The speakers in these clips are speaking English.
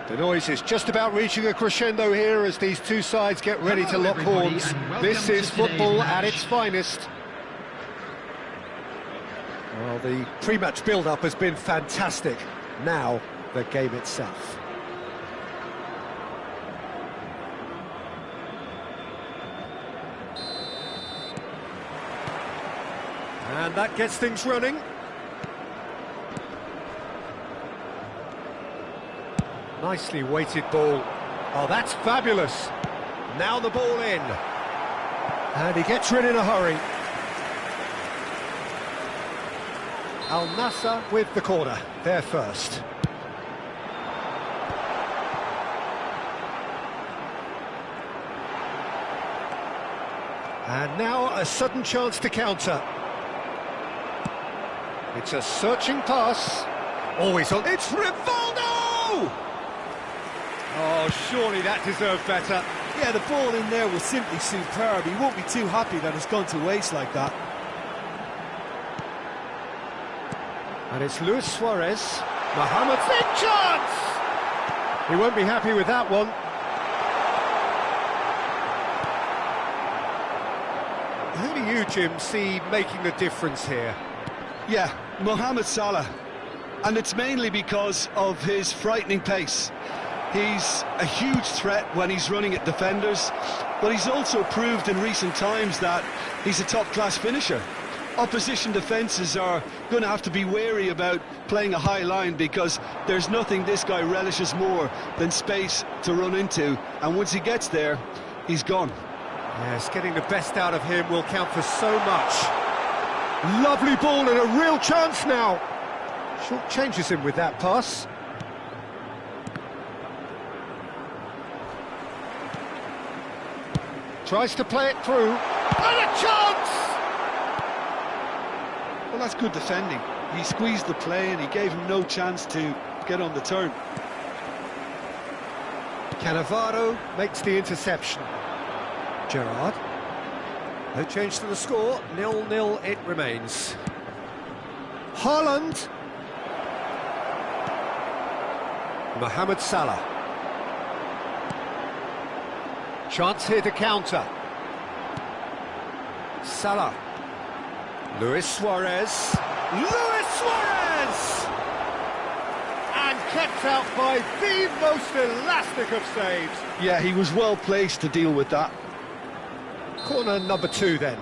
The noise is just about reaching a crescendo here as these two sides get ready to lock horns. This is football at its finest. Well, the pre-match build-up has been fantastic. Now, the game itself. And that gets things running. Nicely weighted ball. Oh, that's fabulous. Now the ball in. And he gets rid in a hurry. Al Nassr with the corner. They're first. And now a sudden chance to counter. It's a searching pass. Always on. It's Rivaldo! Oh, surely that deserved better. Yeah, the ball in there was simply superb. He won't be too happy that it's gone to waste like that. And it's Luis Suarez. Mohamed, big chance! He won't be happy with that one. Who do you, Jim, see making the difference here? Yeah, Mohamed Salah. And it's mainly because of his frightening pace. He's a huge threat when he's running at defenders, but he's also proved in recent times that he's a top-class finisher. Opposition defences are going to have to be wary about playing a high line because there's nothing this guy relishes more than space to run into, and once he gets there, he's gone. Yes, getting the best out of him will count for so much. Lovely ball and a real chance now. Short changes him with that pass. Tries to play it through. And a chance! Well, that's good defending. He squeezed the play and he gave him no chance to get on the turn. Cannavaro makes the interception. Gerrard. No change to the score. 0-0 it remains. Haaland. Mohamed Salah. Chance here to counter. Salah. Luis Suarez. Luis Suarez! And kept out by the most elastic of saves. Yeah, he was well placed to deal with that. Corner number 2 then.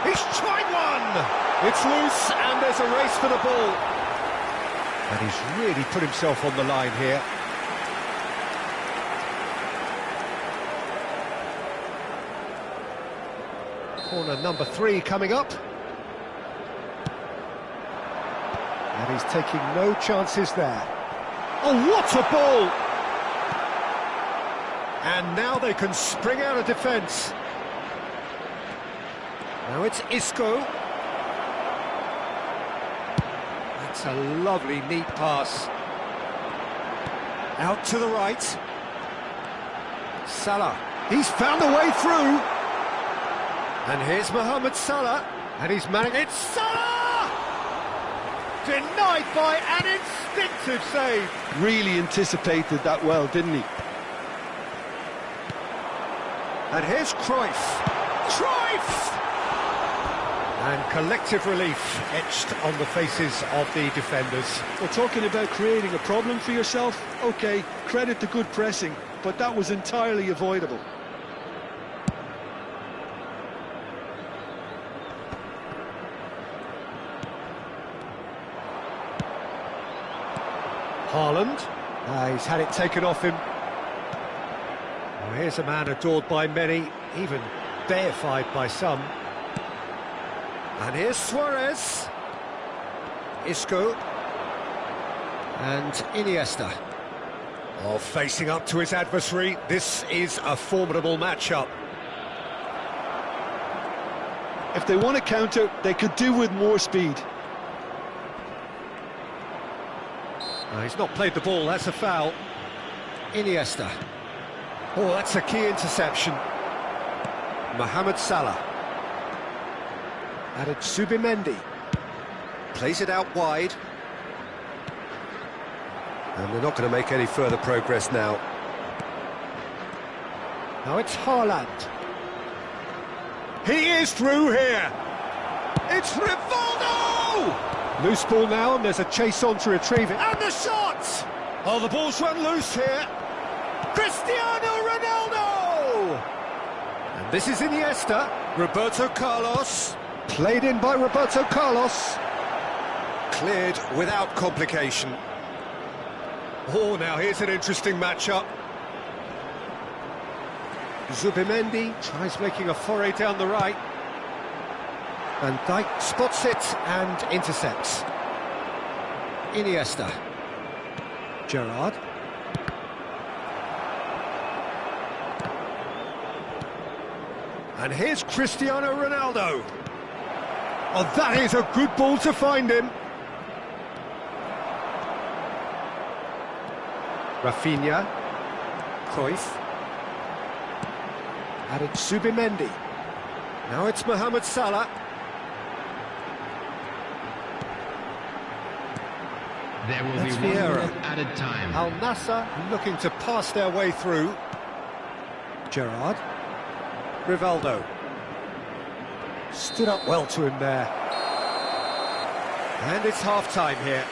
He's tried one! It's loose and there's a race for the ball. And he's really put himself on the line here. Corner number 3 coming up. And he's taking no chances there. Oh, what a ball! And now they can spring out of defence. Now it's Isco. That's a lovely, neat pass. Out to the right. Salah. He's found a way through. And here's Mohamed Salah. And he's managed. It's Salah! Denied by an instinctive save. Really anticipated that well, didn't he? And here's Cruyff. Cruyff! And collective relief etched on the faces of the defenders. We're talking about creating a problem for yourself. OK, credit the good pressing, but that was entirely avoidable. Haaland. He's had it taken off him. Oh, here's a man adored by many, even deified by some. And here's Suarez. Isco. And Iniesta. Oh, facing up to his adversary. This is a formidable matchup. If they want to counter, they could do with more speed. He's not played the ball, that's a foul. Iniesta. Oh, that's a key interception. Mohamed Salah. Added Zubimendi. Plays it out wide. And they're not going to make any further progress now. Now it's Haaland. He is through here. It's Rivaldo! Loose ball now, and there's a chase on to retrieve it. And the shot! Oh, the ball's run loose here. Cristiano Ronaldo! And this is Iniesta. Roberto Carlos. Played in by Roberto Carlos. Cleared without complication. Oh, now here's an interesting matchup. Zubimendi tries making a foray down the right. Van Dijk spots it and intercepts. Iniesta. Gerrard. And here's Cristiano Ronaldo. Oh, that is a good ball to find him. Rafinha. Cruyff. Added Zubimendi. Now it's Mohamed Salah. There will be 1 minute added time. Al Nassr looking to pass their way through. Gerrard. Rivaldo. Stood up well to him there. And it's half-time here.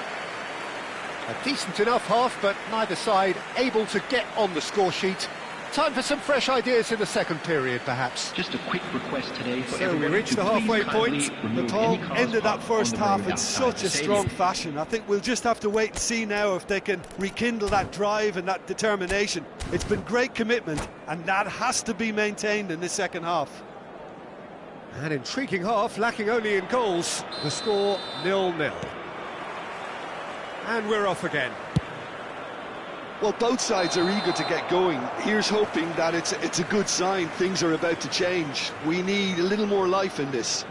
A decent enough half, but neither side able to get on the score sheet. Time for some fresh ideas in the second period, perhaps. Just a quick request today for So we everyone reach to the halfway please point. kindly remove Paul any cars ended that parked first on the half road in outside such the a stadium. strong fashion. I think we'll just have to wait and see now if they can rekindle that drive and that determination. It's been great commitment, and that has to be maintained in this second half. An intriguing half, lacking only in goals. The score 0-0. And we're off again. Well, both sides are eager to get going. Here's hoping that it's a good sign. Things are about to change. We need a little more life in this.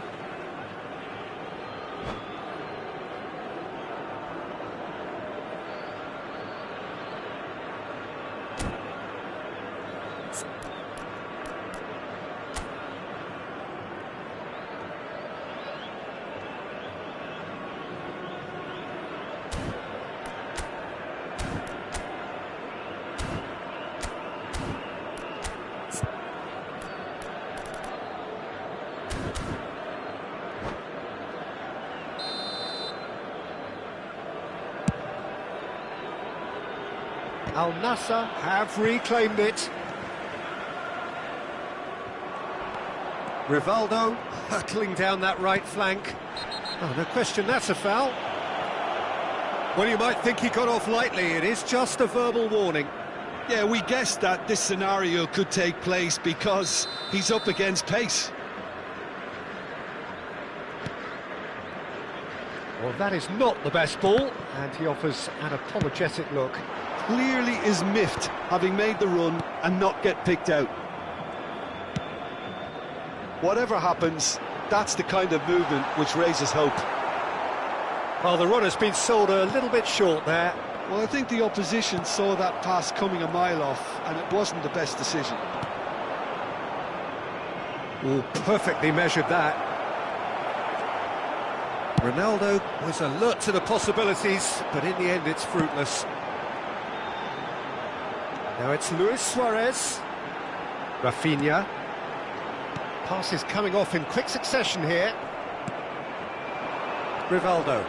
Al Nassr have reclaimed it. Rivaldo hurtling down that right flank. Oh, no question, that's a foul. Well, you might think he got off lightly. It is just a verbal warning. Yeah, we guessed that this scenario could take place because he's up against pace. Well, that is not the best ball, and he offers an apologetic look. Clearly is miffed, having made the run and not get picked out. Whatever happens, that's the kind of movement which raises hope. Well, the run has been sold a little bit short there. Well, I think the opposition saw that pass coming a mile off, and it wasn't the best decision. Oh, perfectly measured that. Ronaldo was alert to the possibilities, but in the end it's fruitless. Now it's Luis Suarez. Rafinha. Passes coming off in quick succession here. Rivaldo.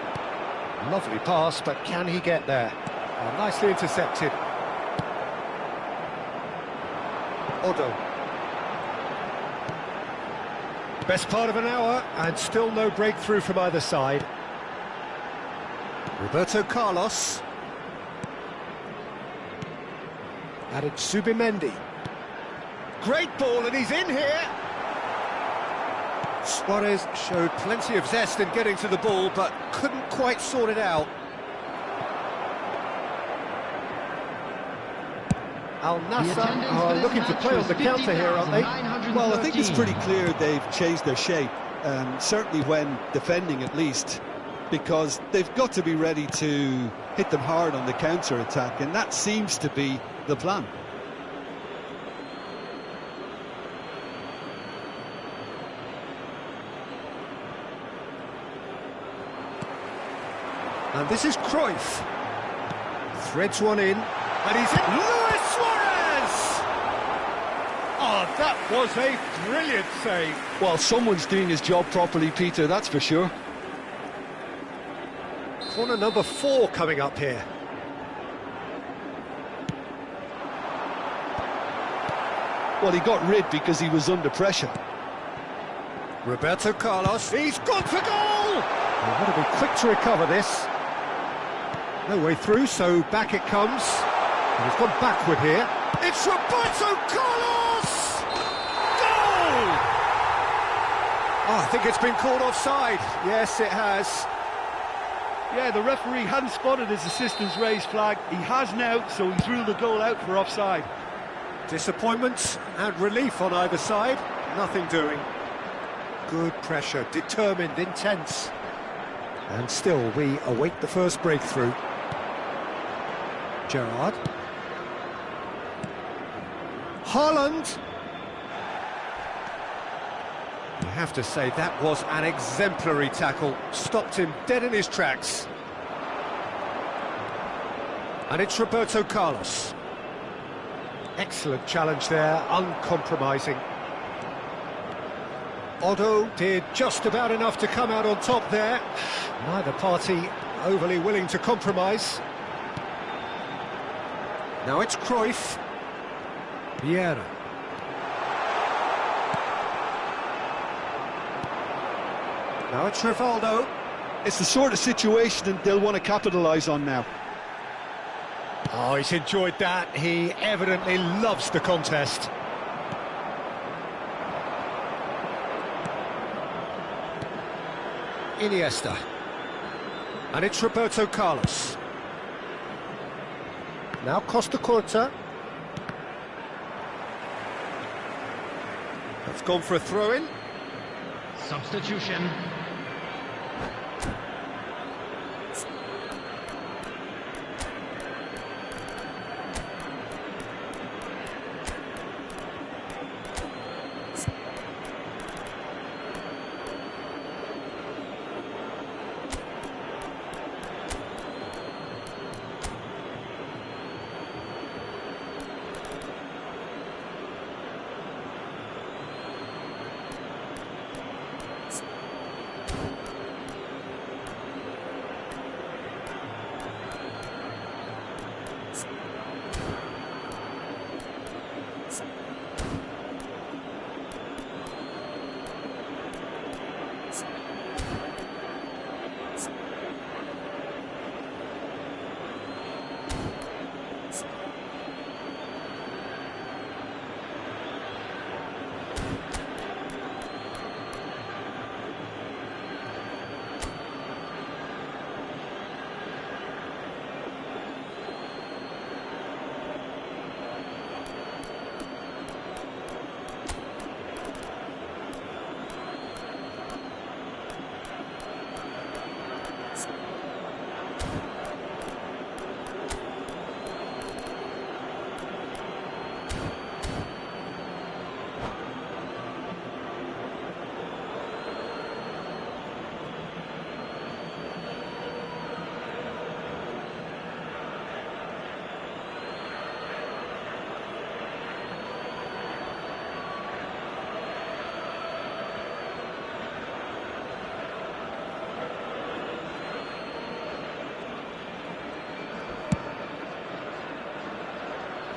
Lovely pass, but can he get there? Oh, nicely intercepted. Odo. Best part of an hour, and still no breakthrough from either side. Roberto Carlos. Added Subimendi. Great ball, and he's in here. Suarez showed plenty of zest in getting to the ball, but couldn't quite sort it out. Al Nassr are looking to play on the counter here, aren't they? Well, I think it's pretty clear they've changed their shape, certainly when defending at least, because they've got to be ready to hit them hard on the counter-attack, and that seems to be the plan. And this is Cruyff. Threads one in, and he's in. Luis Suarez! Oh, that was a brilliant save. Well, someone's doing his job properly, Peter, that's for sure. Corner number 4 coming up here. Well, he got rid because he was under pressure. Roberto Carlos, he's gone for goal! They've got to be quick to recover this. No way through, so back it comes. And he's gone backward here. It's Roberto Carlos! Goal! Oh, I think it's been called offside. Yes, it has. Yeah, the referee hadn't spotted his assistant's raised flag. He has now, so he's ruled the goal out for offside. Disappointment and relief on either side. Nothing doing. Good pressure, determined, intense. And still, we await the first breakthrough. Gerrard. Haaland. You have to say that was an exemplary tackle. Stopped him dead in his tracks. And it's Roberto Carlos. Excellent challenge there, uncompromising. Odo did just about enough to come out on top there. Neither party overly willing to compromise. Now it's Cruyff. Vieira. Now it's Rivaldo. It's the sort of situation that they'll want to capitalise on now. Oh, he's enjoyed that. He evidently loves the contest. Iniesta. And it's Roberto Carlos. Now Costa Corta. That's gone for a throw-in. Substitution.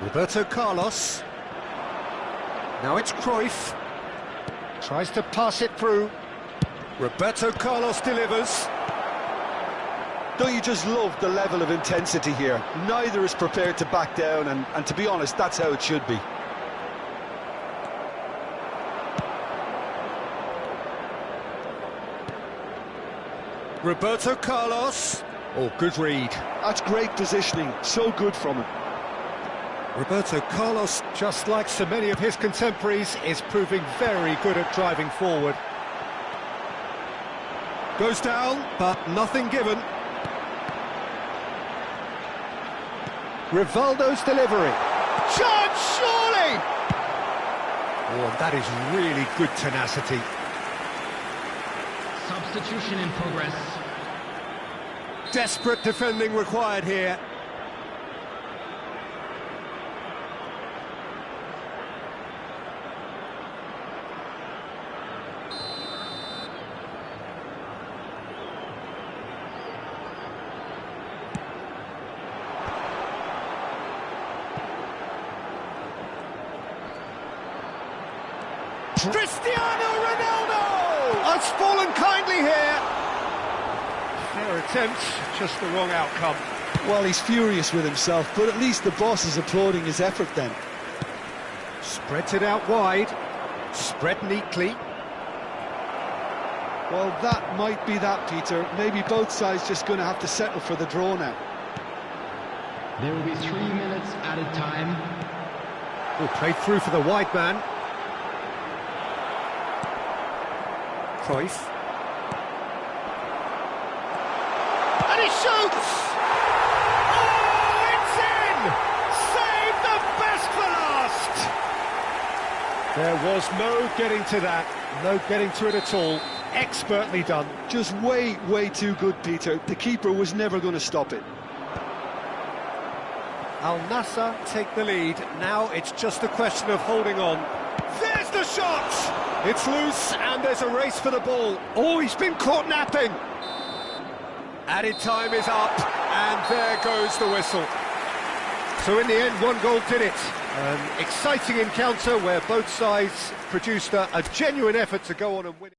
Roberto Carlos. Now it's Cruyff. Tries to pass it through. Roberto Carlos delivers. Don't you just love the level of intensity here? Neither is prepared to back down, and to be honest, that's how it should be. Roberto Carlos. Oh, good read. That's great positioning, so good from him. Roberto Carlos, just like so many of his contemporaries, is proving very good at driving forward. Goes down, but nothing given. Rivaldo's delivery. Chance, surely! Oh, that is really good tenacity. Substitution in progress. Desperate defending required here. Cristiano Ronaldo has fallen kindly here. Fair attempt, just the wrong outcome. Well, he's furious with himself, but at least the boss is applauding his effort then. Spreads it out wide. Spread neatly. Well, that might be that, Peter. Maybe both sides just going to have to settle for the draw now. There will be 3 minutes added time. Oh, played through for the wide man. Cruyff. And he shoots! Oh, it's in! Save the best for last! There was no getting to that, no getting to it at all. Expertly done. Just way too good, Peter. The keeper was never going to stop it. Al Nassr take the lead. Now it's just a question of holding on. There's the shot! It's loose and there's a race for the ball. Oh, he's been caught napping. Added time is up and there goes the whistle. So in the end, one goal did it. An exciting encounter where both sides produced a genuine effort to go on and win it.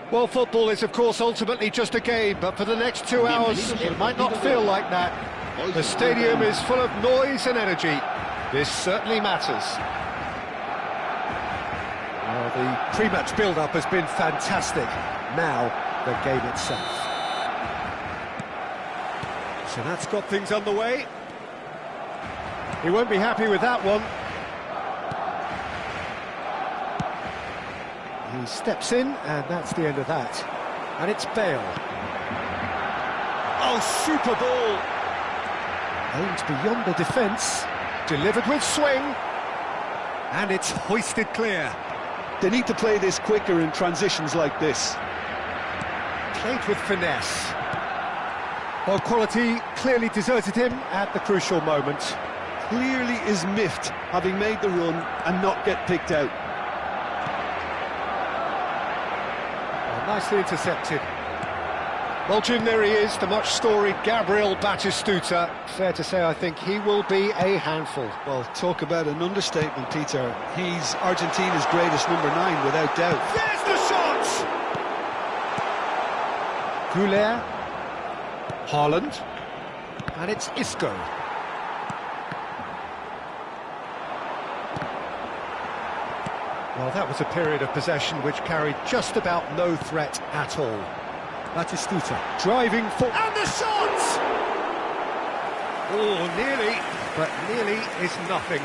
Well, football is, of course, ultimately just a game, but for the next 2 hours, it might not feel like that. The stadium is full of noise and energy. This certainly matters. Well, the pre-match build-up has been fantastic. Now, the game itself. So that's got things underway. He won't be happy with that one. He steps in, and that's the end of that. And it's Bale. Oh, super ball! Aimed beyond the defence, delivered with swing, and it's hoisted clear. They need to play this quicker in transitions like this. Played with finesse. Well, quality clearly deserted him at the crucial moment. Clearly is miffed, having made the run and not get picked out. Nicely intercepted. Well, Jim, there he is, the much-storied Gabriel Batistuta. Fair to say, I think he will be a handful. Well, talk about an understatement, Peter. He's Argentina's greatest number 9, without doubt. There's the shot! Goulet. Haaland. And it's Isco. Well, that was a period of possession which carried just about no threat at all. Batistuta driving for... And the shot! Oh, nearly, but nearly is nothing.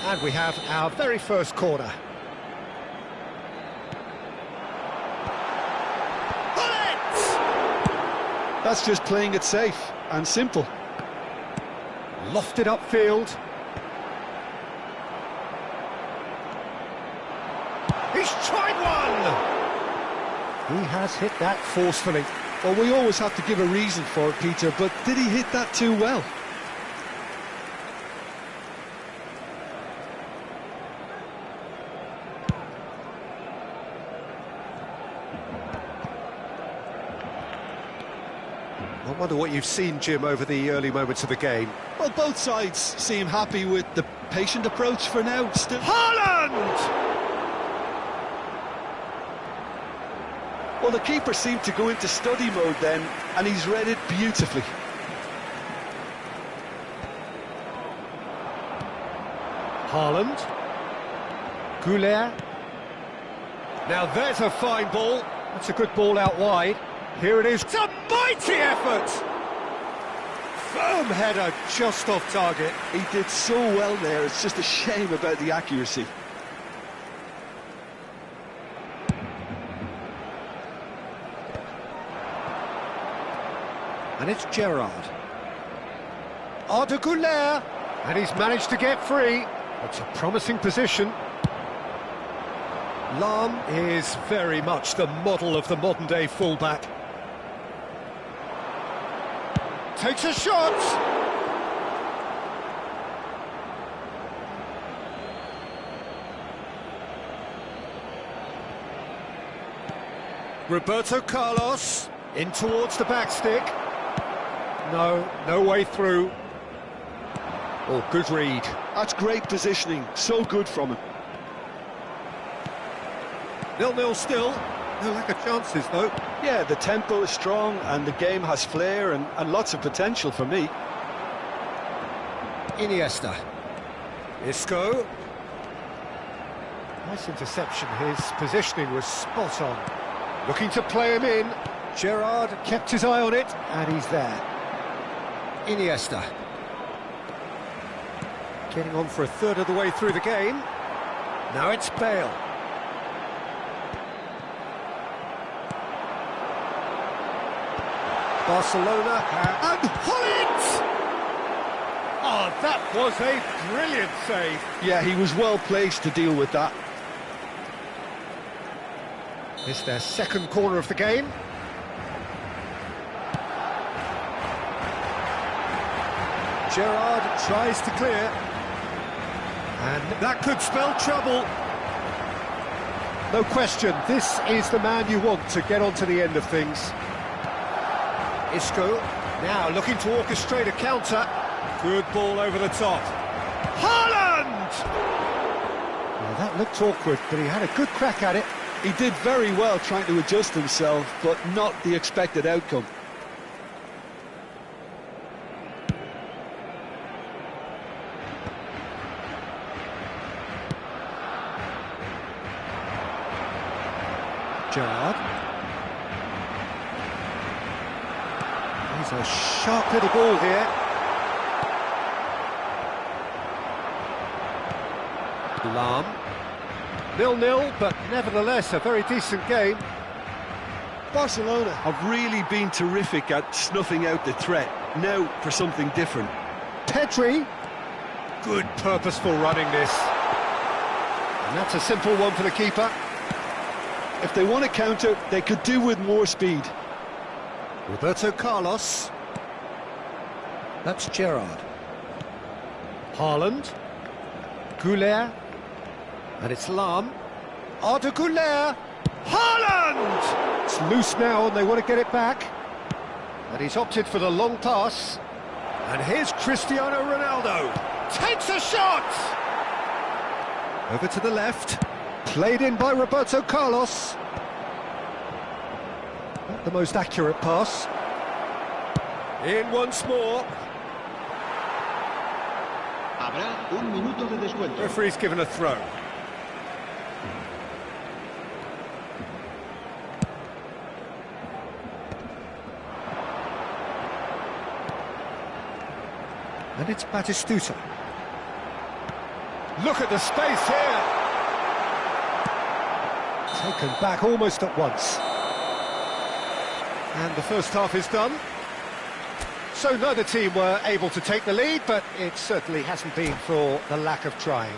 And we have our very first corner. That's just playing it safe and simple. Lofted upfield. He's tried one! He has hit that forcefully. Well, we always have to give a reason for it, Peter, but did he hit that too well? I wonder what you've seen, Jim, over the early moments of the game. Well, both sides seem happy with the patient approach for now. Still, Haaland! Well, the keeper seemed to go into study mode then, and he's read it beautifully. Haaland. Goulet. Now there's a fine ball. That's a good ball out wide. Here it is. It's a mighty effort! Firm header just off target. He did so well there, it's just a shame about the accuracy. And it's Gerrard. Arda Güler, and he's managed to get free. That's a promising position. Lahm is very much the model of the modern-day fullback. Takes a shot! Roberto Carlos in towards the back stick. No way through. Oh, good read. That's great positioning, so good from him. 0-0 still. No lack of chances, though. Yeah, the tempo is strong and the game has flair and lots of potential for me. Iniesta. Isco. Nice interception. His positioning was spot on. Looking to play him in. Gerrard kept his eye on it, and he's there. Iniesta. Getting on for a third of the way through the game. Now it's Bale. Barcelona and Holland! Oh, that was a brilliant save. Yeah, he was well placed to deal with that. It's their second corner of the game. Gerrard tries to clear. And that could spell trouble. No question, this is the man you want to get onto the end of things. Isco, now looking to orchestrate a counter. Good ball over the top. Haaland! Well, that looked awkward, but he had a good crack at it. He did very well trying to adjust himself, but not the expected outcome. Gerrard. He's a sharp little ball here. Lahm. 0-0, but nevertheless a very decent game. Barcelona have really been terrific at snuffing out the threat. Now for something different. Pedri. Good purposeful running this. And that's a simple one for the keeper. If they want to counter, they could do with more speed. Roberto Carlos. That's Gerrard. Haaland. Goulet. And it's Lahm. Arda Goulet. Haaland! It's loose now and they want to get it back. And he's opted for the long pass. And here's Cristiano Ronaldo. Takes a shot! Over to the left. Played in by Roberto Carlos. Not the most accurate pass. In once more. Habrá un minuto de descuento. Referee's given a throw. And it's Batistuta. Look at the space here. Taken back almost at once. And the first half is done. So neither team were able to take the lead, but it certainly hasn't been for the lack of trying.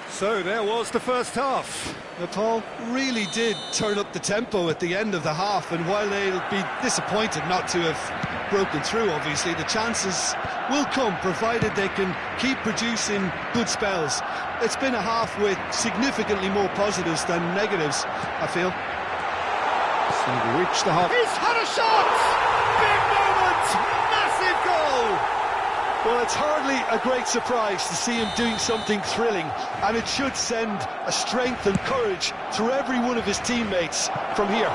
So there was the first half. Nepal really did turn up the tempo at the end of the half, and while they'll be disappointed not to have broken through, obviously, the chances will come, provided they can keep producing good spells. It's been a half with significantly more positives than negatives, I feel. So we reached the half. He's had a shot! Big moment! Massive goal! Well, it's hardly a great surprise to see him doing something thrilling, and it should send a strength and courage through every one of his teammates from here.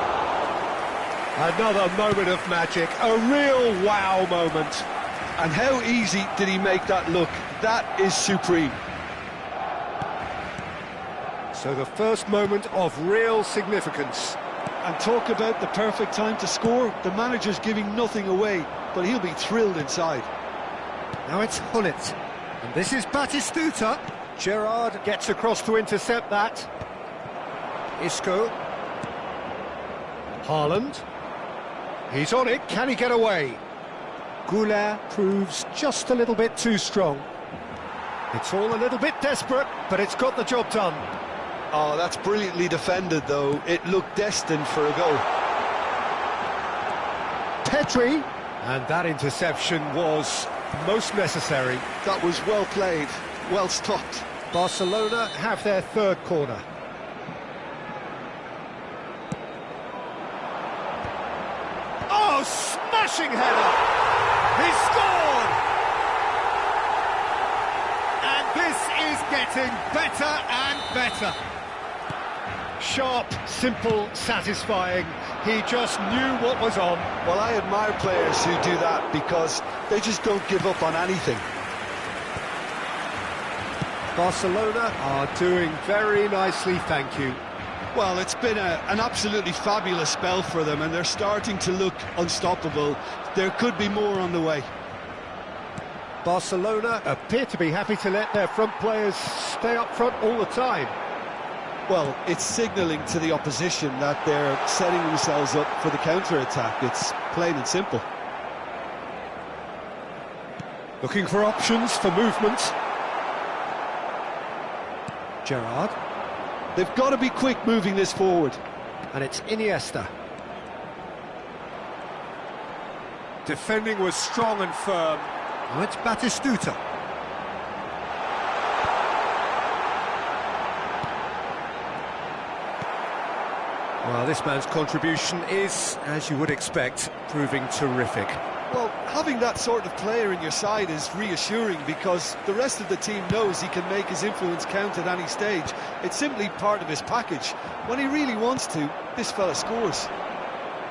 Another moment of magic, a real wow moment. And how easy did he make that look? That is supreme. So the first moment of real significance. And talk about the perfect time to score. The manager's giving nothing away, but he'll be thrilled inside. Now it's Hullet. And this is Batistuta. Gerrard gets across to intercept that. Isco. Haaland. He's on it, can he get away? Goulet proves just a little bit too strong. It's all a little bit desperate, but it's got the job done. Oh, that's brilliantly defended, though. It looked destined for a goal. Pedri. And that interception was most necessary. That was well played, well stopped. Barcelona have their third corner. Oh, smashing header! He scored! And this is getting better and better. Sharp, simple, satisfying. He just knew what was on. Well, I admire players who do that because they just don't give up on anything. Barcelona are doing very nicely, thank you. Well, it's been an absolutely fabulous spell for them, and they're starting to look unstoppable. There could be more on the way. Barcelona appear to be happy to let their front players stay up front all the time. Well, it's signalling to the opposition that they're setting themselves up for the counter-attack. It's plain and simple. Looking for options for movement. Gerrard. They've got to be quick moving this forward. And it's Iniesta. Defending was strong and firm. Now it's Batistuta. Well, this man's contribution is, as you would expect, proving terrific. Well, having that sort of player in your side is reassuring because the rest of the team knows he can make his influence count at any stage. It's simply part of his package. When he really wants to, this fella scores.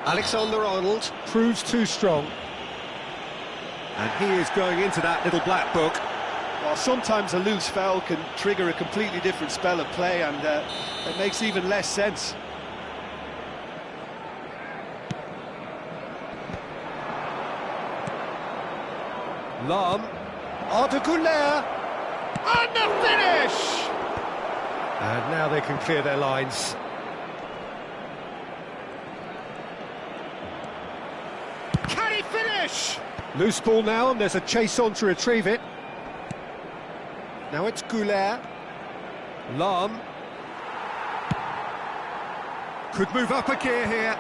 Alexander-Arnold proves too strong. And he is going into that little black book. Well, sometimes a loose foul can trigger a completely different spell of play, and it makes even less sense. Lam, Ardeguler, and the finish! And now they can clear their lines. Can he finish? Loose ball now, and there's a chase on to retrieve it. Now it's Goulet. Lam. Could move up a gear here.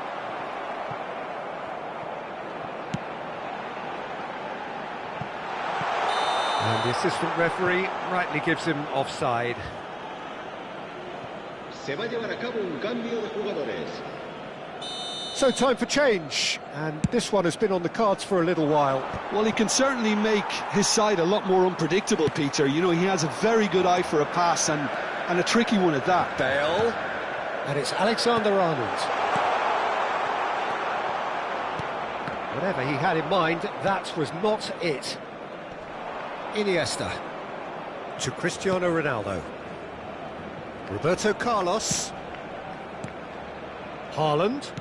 And the assistant referee rightly gives him offside. Se va a llevar a cabo un cambio de jugadores. So time for change, and this one has been on the cards for a little while. Well, he can certainly make his side a lot more unpredictable, Peter. You know, he has a very good eye for a pass, and a tricky one at that. Bale, and it's Alexander-Arnold. Whatever he had in mind, that was not it. Iniesta to Cristiano Ronaldo. Roberto Carlos. Haaland.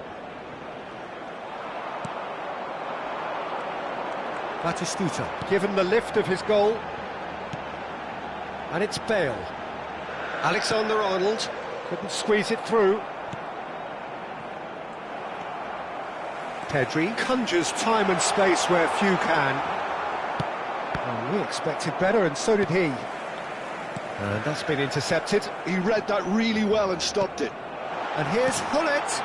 Batistuta, given the lift of his goal. And it's Bale. Alexander-Arnold couldn't squeeze it through. Pedri conjures time and space where few can. Oh, we expected better, and so did he. And that's been intercepted. He read that really well and stopped it. And here's Hullet.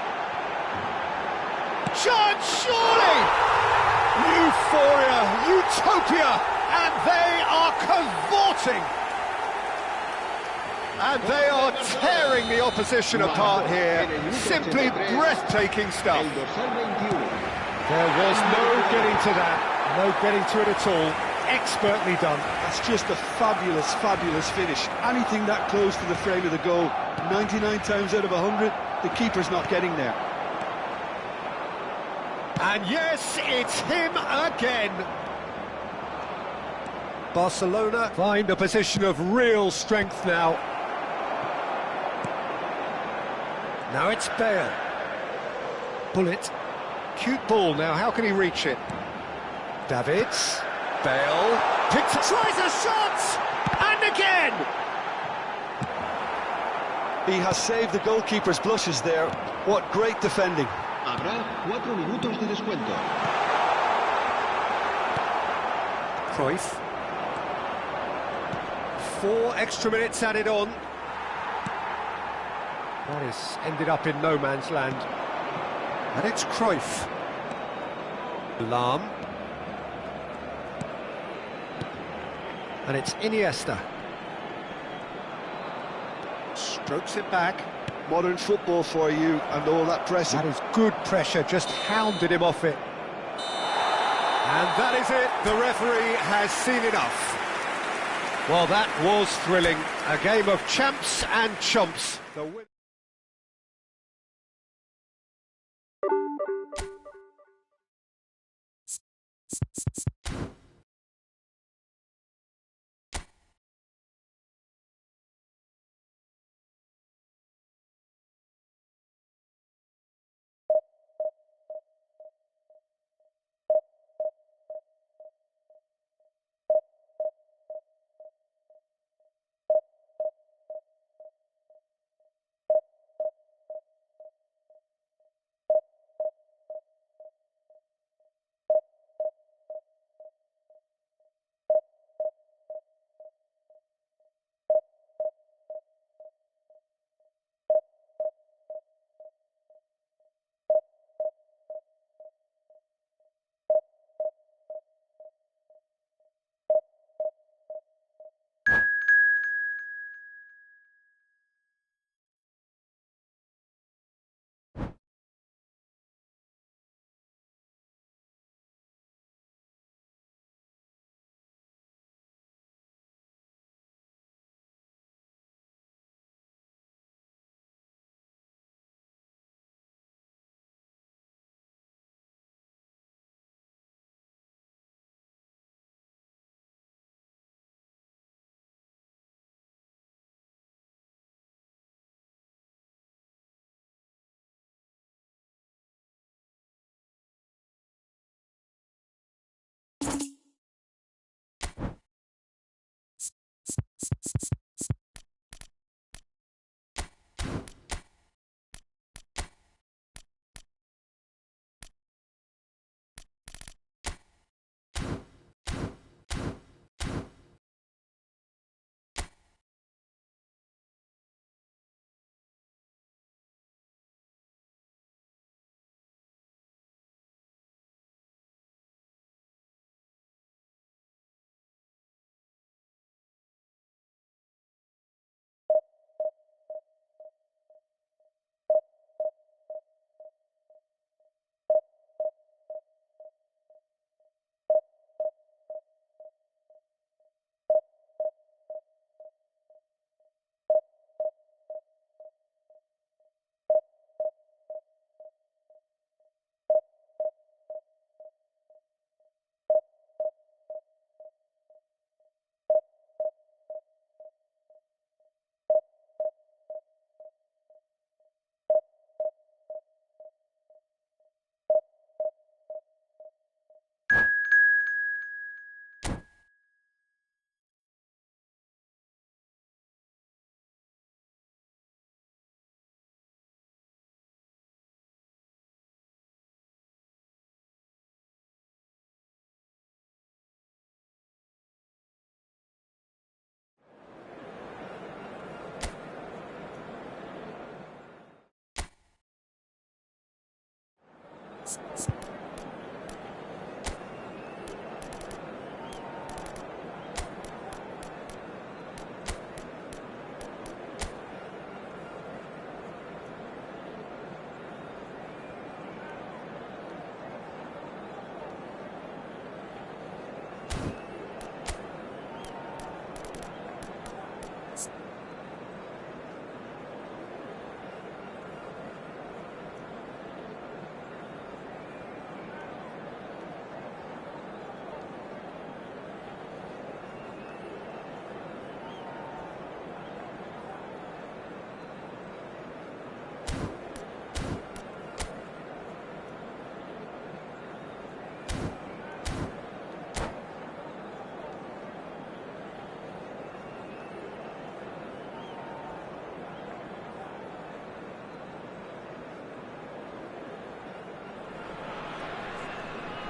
Chance, surely! Euphoria, utopia, and they are cavorting. And they are tearing the opposition apart here. Simply breathtaking stuff. There was no getting to that, no getting to it at all. Expertly done. That's just a fabulous, fabulous finish. Anything that close to the frame of the goal, 99 times out of 100, the keeper's not getting there. And yes, it's him again. Barcelona find a position of real strength now. Now it's Bale. Bullet. Cute ball now, how can he reach it? Davids. Bale. Picks, tries a shot! And again! He has saved the goalkeeper's blushes there. What great defending. Habrá 4 minutos de descuento. Cruyff. 4 extra minutes added on. That has ended up in no man's land. And it's Cruyff. Lam. And it's Iniesta. Strokes it back. Modern football for you, and all that pressing. That is good pressure, just hounded him off it. And that is it, the referee has seen enough. Well, that was thrilling. A game of champs and chumps. The win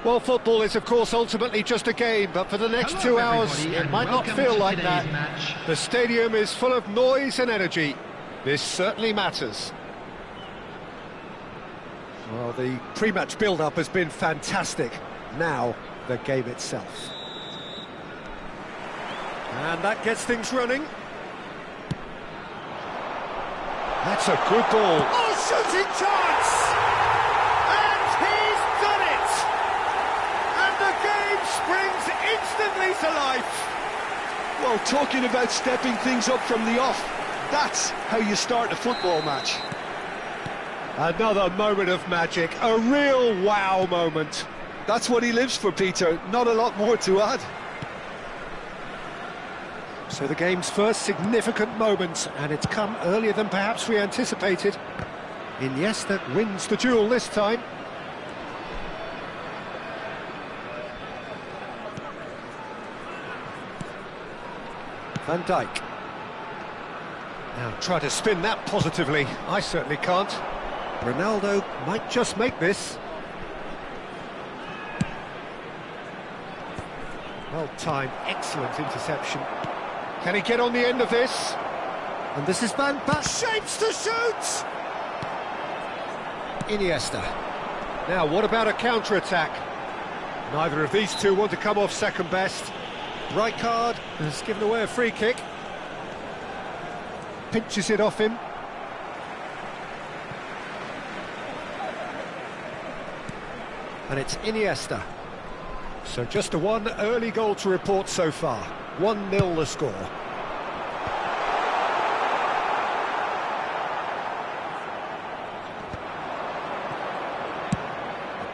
Well, football is, of course, ultimately just a game, but for the next 2 hours, it might not feel like that. The stadium is full of noise and energy. This certainly matters. Well, the pre-match build-up has been fantastic. Now, the game itself. And that gets things running. That's a good ball. Oh, shooting chance! And he's done it! And the game springs instantly to life. Well, talking about stepping things up from the off, that's how you start a football match. Another moment of magic, a real wow moment. That's what he lives for, Peter. Not a lot more to add. So the game's first significant moment, and it's come earlier than perhaps we anticipated. Iniesta wins the duel this time. Van Dijk. Now try to spin that positively. I certainly can't. Ronaldo might just make this. Well timed, excellent interception. Can he get on the end of this? And this is Van Basten. Shapes to shoot! Iniesta. Now, what about a counter-attack? Neither of these two want to come off second best. Rijkaard has given away a free kick. Pinches it off him. And it's Iniesta. So just a one early goal to report so far. 1-0 the score.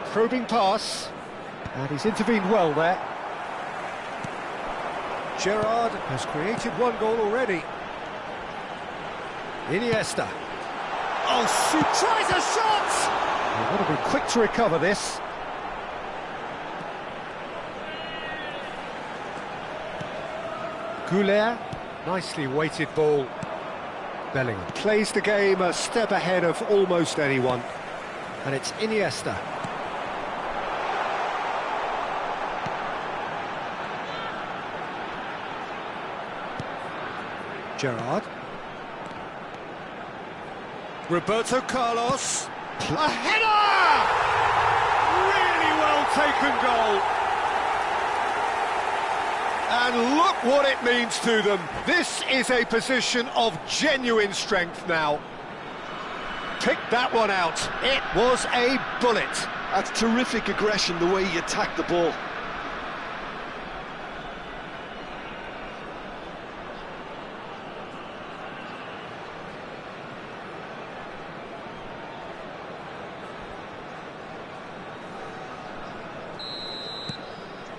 A probing pass. And he's intervened well there. Gerrard has created one goal already. Iniesta. Oh, shoot! Tries a shot! They've got to be quick to recover this. Goulet. Nicely weighted ball. Bellingham plays the game a step ahead of almost anyone. And it's Iniesta. Gerrard. Roberto Carlos. A header! Really well taken goal. And look what it means to them. This is a position of genuine strength now. Pick that one out. It was a bullet. That's terrific aggression, the way he attacked the ball.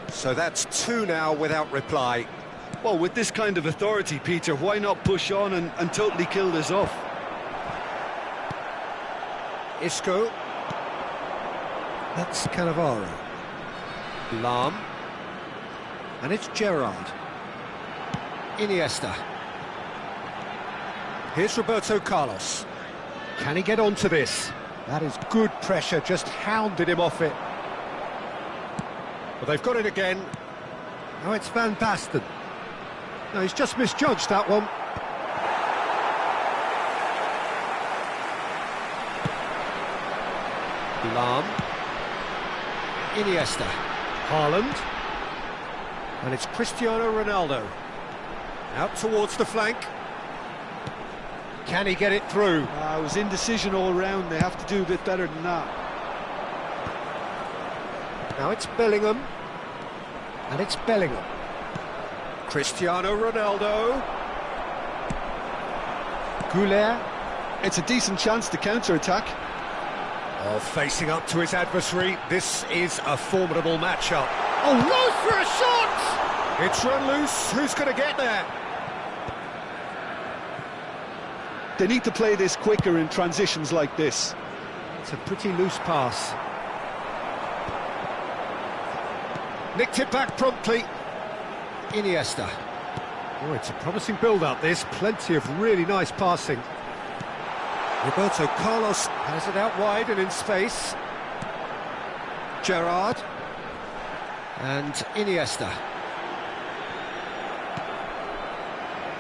So that's two now without reply. Well, with this kind of authority, Peter, why not push on and totally kill this off? Isco. That's Cannavaro. Lahm. And it's Gerrard. Iniesta. Here's Roberto Carlos. Can he get onto this? That is good pressure, just hounded him off it. But they've got it again. Now it's Van Basten. No, he's just misjudged that one. Lahm. Iniesta. Haaland. And it's Cristiano Ronaldo. Out towards the flank. Can he get it through? It was indecision all round. They have to do a bit better than that. Now it's Bellingham. And it's Bellingham. Cristiano Ronaldo. Goulet. It's a decent chance to counter-attack. Oh, facing up to his adversary. This is a formidable matchup. Oh, Rose for a shot! It's run loose. Who's going to get there? They need to play this quicker in transitions like this. It's a pretty loose pass. Nicked it back promptly. Iniesta. Oh, it's a promising build-up, this. Plenty of really nice passing. Roberto Carlos has it out wide and in space. Gerrard. And Iniesta.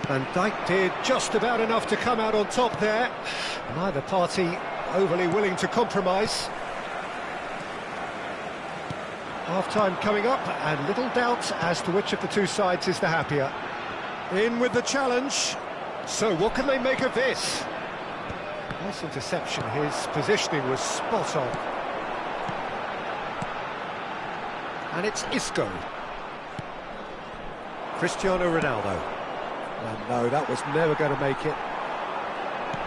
Van Dijk did just about enough to come out on top there. Neither party overly willing to compromise. Half-time coming up, and little doubt as to which of the two sides is the happier. In with the challenge. So what can they make of this? Nice interception. His positioning was spot on. And it's Isco. Cristiano Ronaldo. And no, that was never going to make it.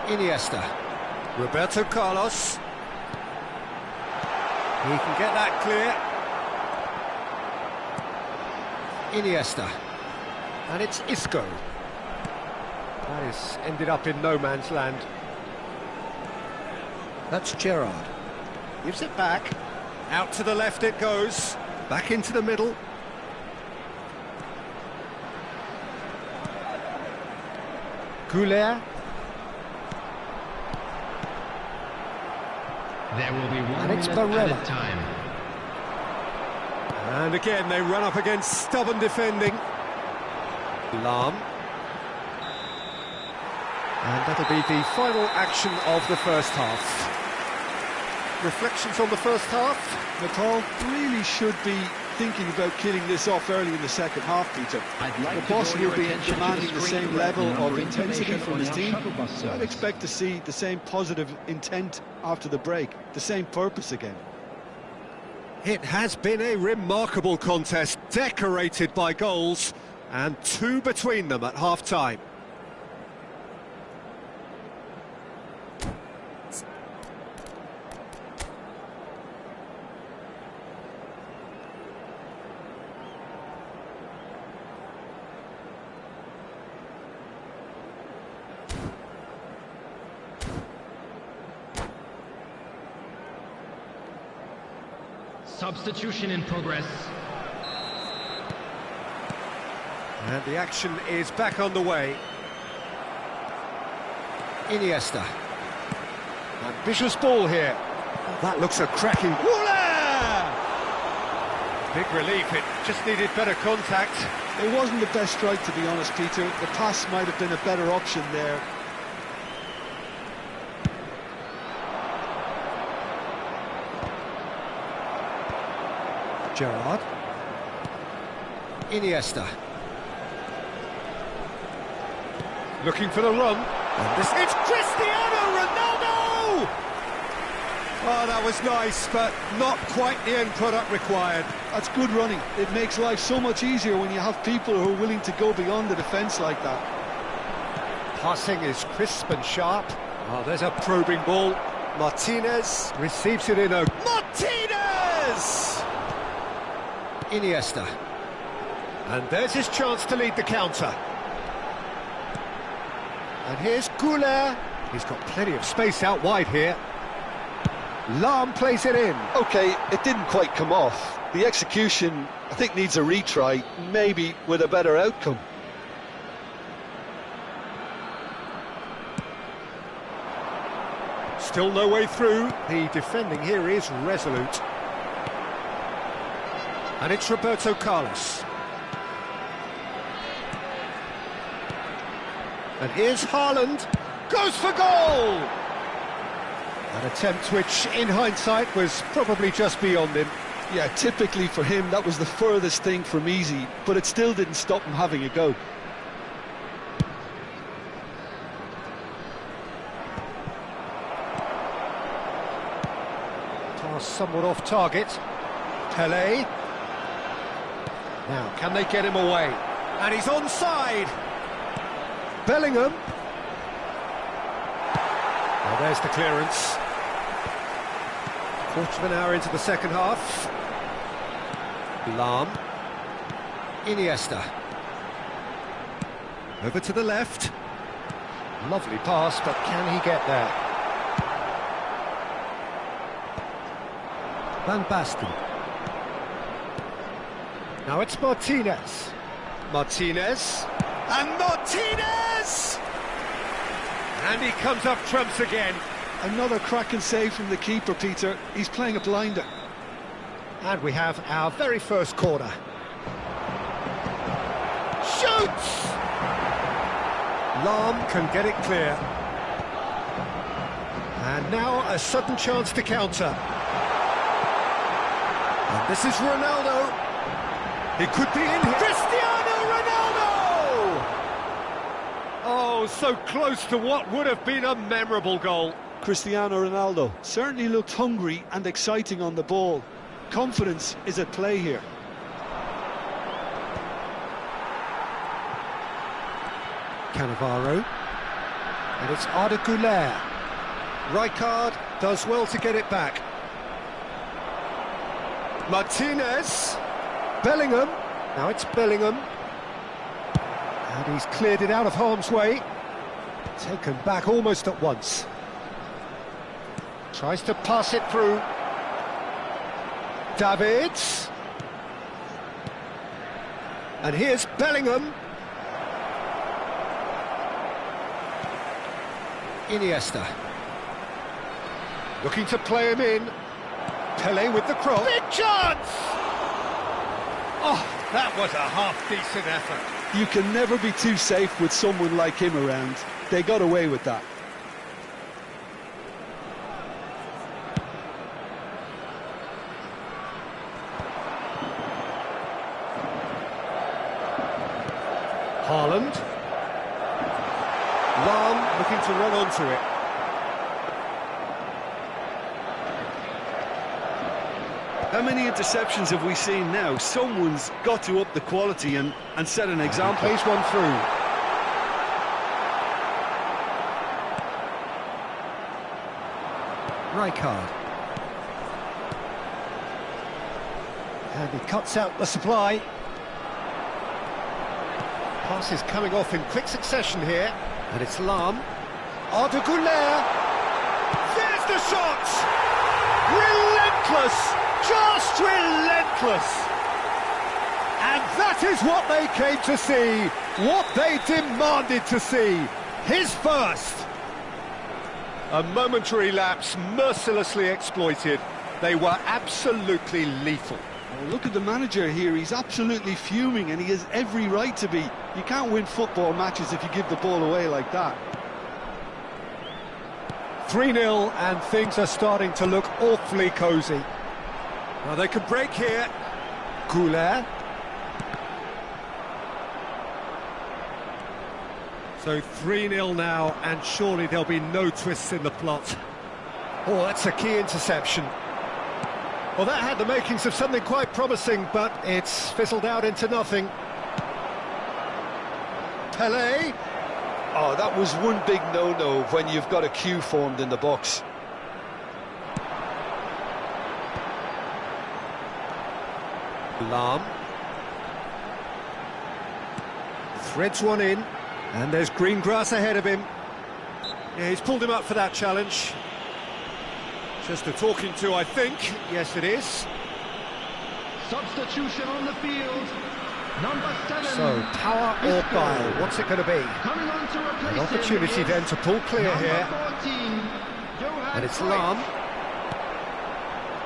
Iniesta. Roberto Carlos. He can get that clear. Iniesta. And it's Isco. That has ended up in no man's land. That's Gerrard. Gives it back. Out to the left it goes. Back into the middle. Goulet. There will be one And it's minute Barella. added time. And again they run up against stubborn defending. Lahm. And that'll be the final action of the first half. Reflections on the first half? Nepal really should be thinking about killing this off early in the second half, Peter. The boss will be demanding the same level of intensity from his team, so I'd expect to see the same positive intent after the break, the same purpose again. It has been a remarkable contest, decorated by goals, and two between them at half-time. Substitution in progress. And the action is back on the way. Iniesta. Ambitious ball here. Oh, that looks a cracking... Woola! Big relief, it just needed better contact. It wasn't the best strike, to be honest, Peter. The pass might have been a better option there. Gerrard. Iniesta. Looking for the run. And this... It's Cristiano Ronaldo! Oh, that was nice, but not quite the end product required. That's good running. It makes life so much easier when you have people who are willing to go beyond the defence like that. Passing is crisp and sharp. Oh, there's a probing ball. Martinez receives it in a... Martinez! Iniesta. And there's his chance to lead the counter. And here's Goulet. He's got plenty of space out wide here. Lahm plays it in. OK, it didn't quite come off. The execution, I think, needs a retry, maybe with a better outcome. Still no way through. The defending here is resolute. And it's Roberto Carlos. And here's Haaland. Goes for goal! An attempt which, in hindsight, was probably just beyond him. Yeah, typically for him, that was the furthest thing from easy, but it still didn't stop him having a go. Pass somewhat off target. Pelé. Now, can they get him away? And he's onside. Bellingham. Well, there's the clearance. Quarter of an hour into the second half. Lahm. Iniesta. Over to the left. Lovely pass, but can he get there? Van Basten. Now it's Martinez. Martinez. And Martinez! And he comes up trumps again. Another cracking save from the keeper, Peter. He's playing a blinder. And we have our very first corner. Shoots! Lahm can get it clear. And now a sudden chance to counter. And this is Ronaldo. He could be in here. Cristiano Ronaldo! Oh, so close to what would have been a memorable goal. Cristiano Ronaldo certainly looked hungry and exciting on the ball. Confidence is at play here. Cannavaro. And it's Arda Güler. Rijkaard does well to get it back. Martinez. Bellingham. Now it's Bellingham. And he's cleared it out of harm's way. Taken back almost at once. Tries to pass it through. Davids. And here's Bellingham. Iniesta. Looking to play him in. Pelé with the cross. Big chance! Oh, that was a half-decent effort. You can never be too safe with someone like him around. They got away with that. Haaland. Lahm looking to run onto it. How many interceptions have we seen now? Someone's got to up the quality and set an example. Plays one through. Rijkaard. And he cuts out the supply. Pass is coming off in quick succession here. And it's Lahm. Arda Güler. There's the shot! Relentless! Just relentless! And that is what they came to see, what they demanded to see. His first. A momentary lapse mercilessly exploited. They were absolutely lethal. Oh, look at the manager here, he's absolutely fuming and he has every right to be. You can't win football matches if you give the ball away like that. 3-0 and things are starting to look awfully cosy. Now they could break here. Goulet. So 3-0 now, and surely there'll be no twists in the plot. Oh, that's a key interception. Well, that had the makings of something quite promising, but it's fizzled out into nothing. Pelé. Oh, that was one big no-no when you've got a queue formed in the box. Lahm. Threads one in, and there's green grass ahead of him. Yeah, he's pulled him up for that challenge. Just a talking to, I think. Yes, it is. Substitution on the field. Number 7. So, power or bile, what's it going to be? Coming on to replace An opportunity him then to pull clear number here. 14, Johan And it's Cruyff. Lahm.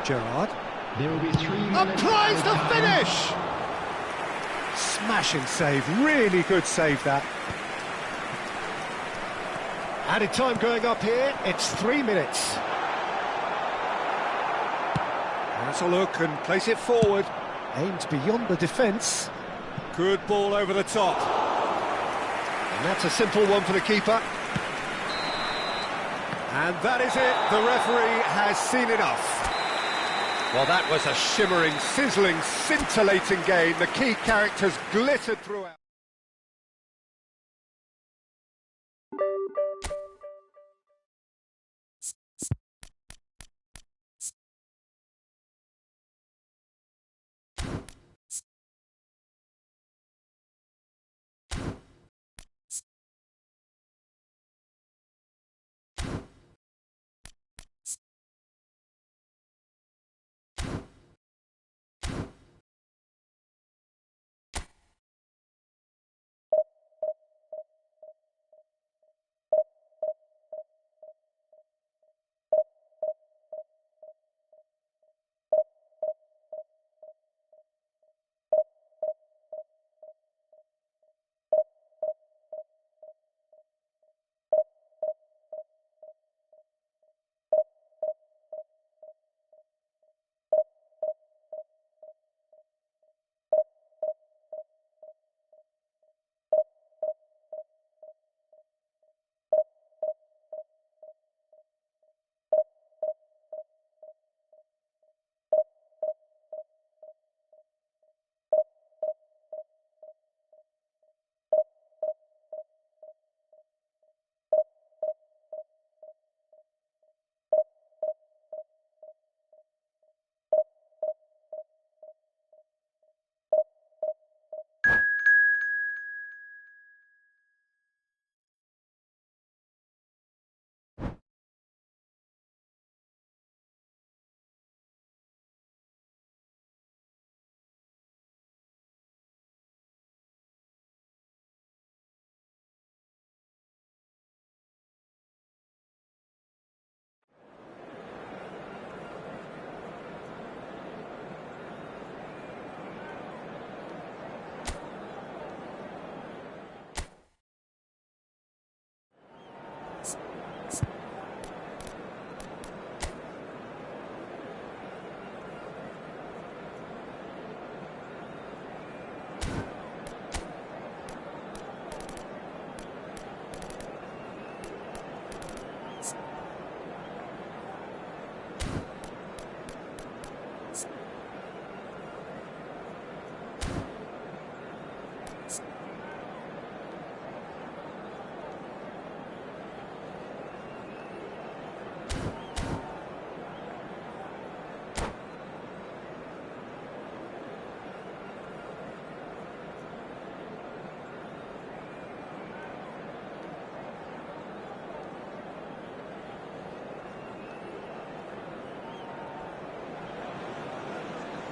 Gerrard. There will be 3 minutes. Applies the added finish! Smashing save, really good save that. Added time going up here, it's 3 minutes. That's a look and place it forward. Aimed beyond the defence. Good ball over the top. And that's a simple one for the keeper. And that is it, the referee has seen enough. Well, that was a shimmering, sizzling, scintillating game. The key characters glittered throughout.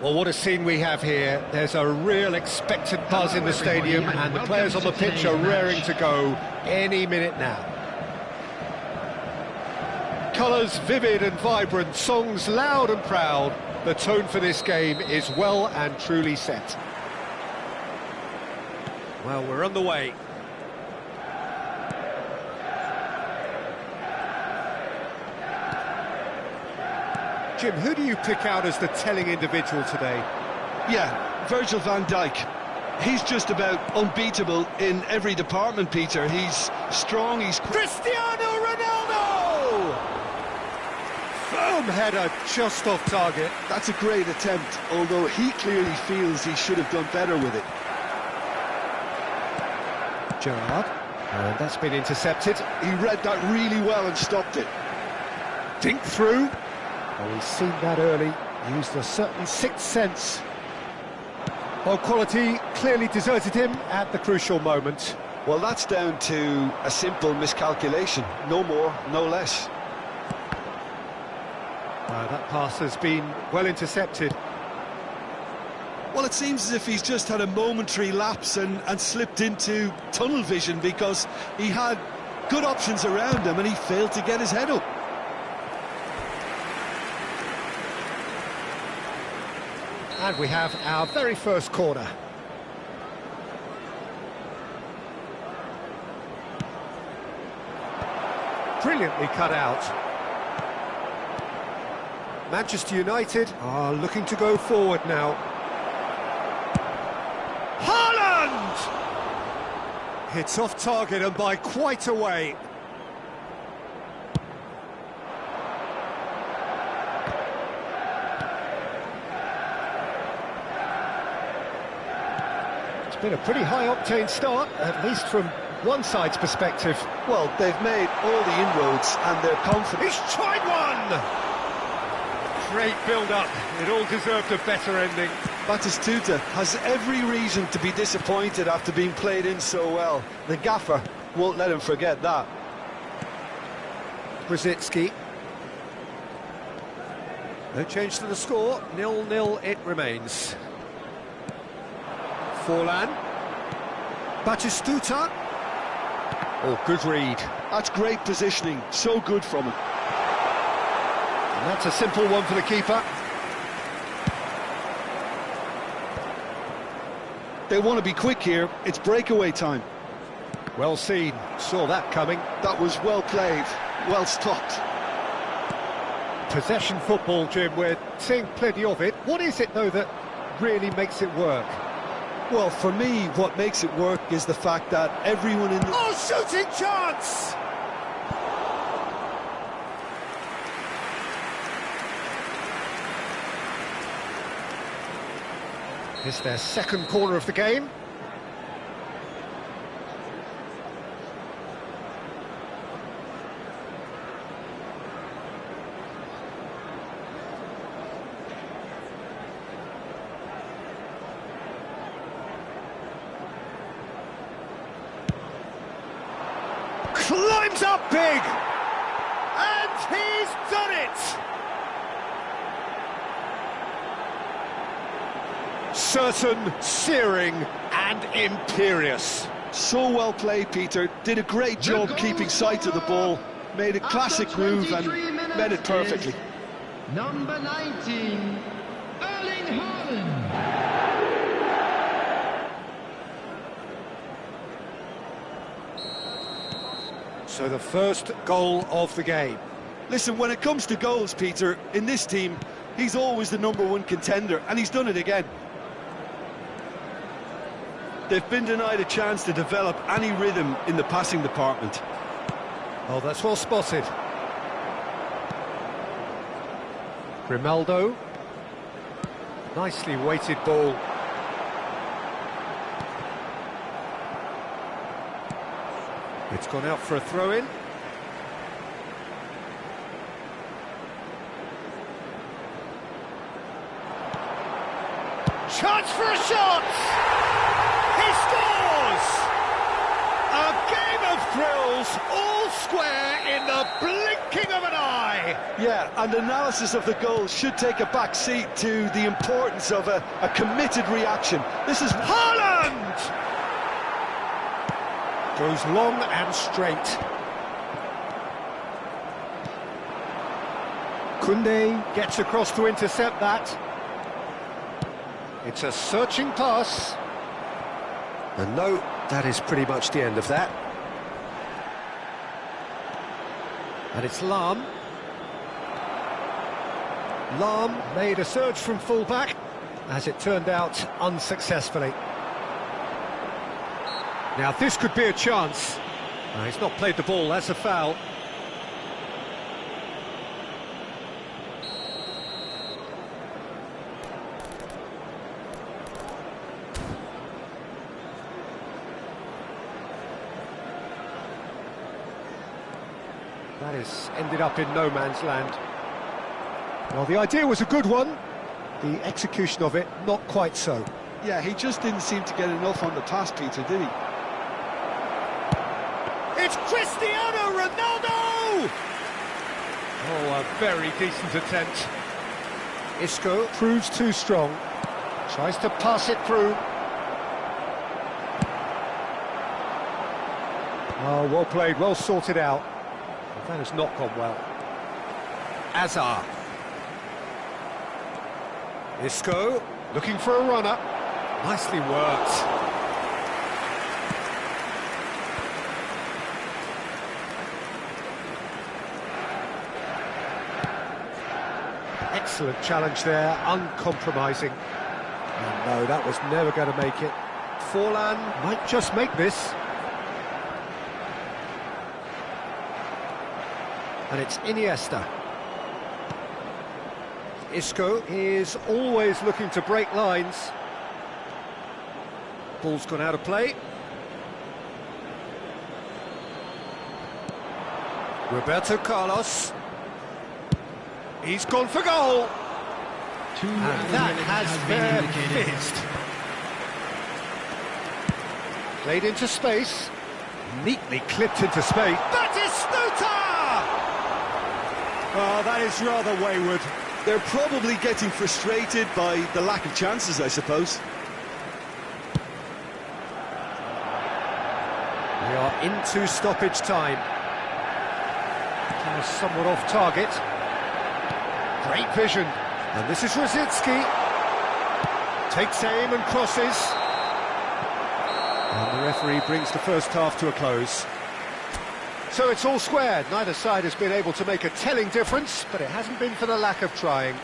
Well, what a scene we have here. There's a real expectant buzz in the stadium, and the players on the pitch are raring to go any minute now. Colours vivid and vibrant, songs loud and proud. The tone for this game is well and truly set. Well, we're on the way. Jim, who do you pick out as the telling individual today? Yeah, Virgil van Dijk. He's just about unbeatable in every department, Peter. He's strong, he's... Cristiano Ronaldo! Firm header, just off target. That's a great attempt, although he clearly feels he should have done better with it. Gerrard, and that's been intercepted. He read that really well and stopped it. Dink through. Well, he's seen that early, used a certain sixth sense. Well, quality clearly deserted him at the crucial moment. Well, that's down to a simple miscalculation. No more, no less. That pass has been well intercepted. Well, it seems as if he's just had a momentary lapse and slipped into tunnel vision, because he had good options around him and he failed to get his head up. And we have our very first corner. Brilliantly cut out. Manchester United are looking to go forward now. Haaland! Hits off target and by quite a way. It's been a pretty high-octane start, at least from one side's perspective. Well, they've made all the inroads and they're confident. He's tried one! Great build-up. It all deserved a better ending. Batistuta has every reason to be disappointed after being played in so well. The gaffer won't let him forget that. Brzezinski. No change to the score. 0-0 it remains. Forlan. Batistuta. Oh, good read. That's great positioning. So good from him. And that's a simple one for the keeper. They want to be quick here. It's breakaway time. Well seen. Saw that coming. That was well played. Well stopped. Possession football, Jim. We're seeing plenty of it. What is it, though, that really makes it work? Well, for me, what makes it work is the fact that everyone in the... Oh, shooting chance! It's their second corner of the game. Climbs up big! And he's done it! Certain, searing and imperious. So well played, Peter. Did a great job keeping sight of the ball. Made a classic move and met it perfectly. Number 19, Erling Haaland. So the first goal of the game. Listen, when it comes to goals, Peter, in this team, he's always the #1 contender, and he's done it again. They've been denied a chance to develop any rhythm in the passing department. Oh, that's well spotted. Grimaldo. Nicely weighted ball. It's gone out for a throw-in. Chance for a shot! He scores! A game of thrills, all square in the blinking of an eye! Yeah, and analysis of the goal should take a back seat to the importance of a committed reaction. This is Haaland! Goes long and straight. Koundé gets across to intercept that. It's a searching pass. And no, that is pretty much the end of that. And it's Lahm. Lahm made a surge from full-back, as it turned out, unsuccessfully. Now this could be a chance. He's not played the ball, that's a foul. That has ended up in no man's land. Well, the idea was a good one. The execution of it, not quite so. Yeah, he just didn't seem to get enough on the pass, Peter, did he? It's Cristiano Ronaldo! Oh, a very decent attempt. Isco proves too strong. Tries to pass it through. Oh, well played, well sorted out. That has not gone well. Azar. Isco, looking for a runner. Nicely worked. Excellent challenge there, uncompromising. And no, that was never going to make it. Forlan might just make this. And it's Iniesta. Isco is always looking to break lines. Ball's gone out of play. Roberto Carlos. He's gone for goal. And that has been fizzed. Played into space. Neatly clipped into space. Batistuta! Oh, that is rather wayward. They're probably getting frustrated by the lack of chances, I suppose. We are into stoppage time. Somewhat off target. Great vision. And this is Rosicki. Takes aim and crosses. And the referee brings the first half to a close. So it's all squared. Neither side has been able to make a telling difference, but it hasn't been for the lack of trying.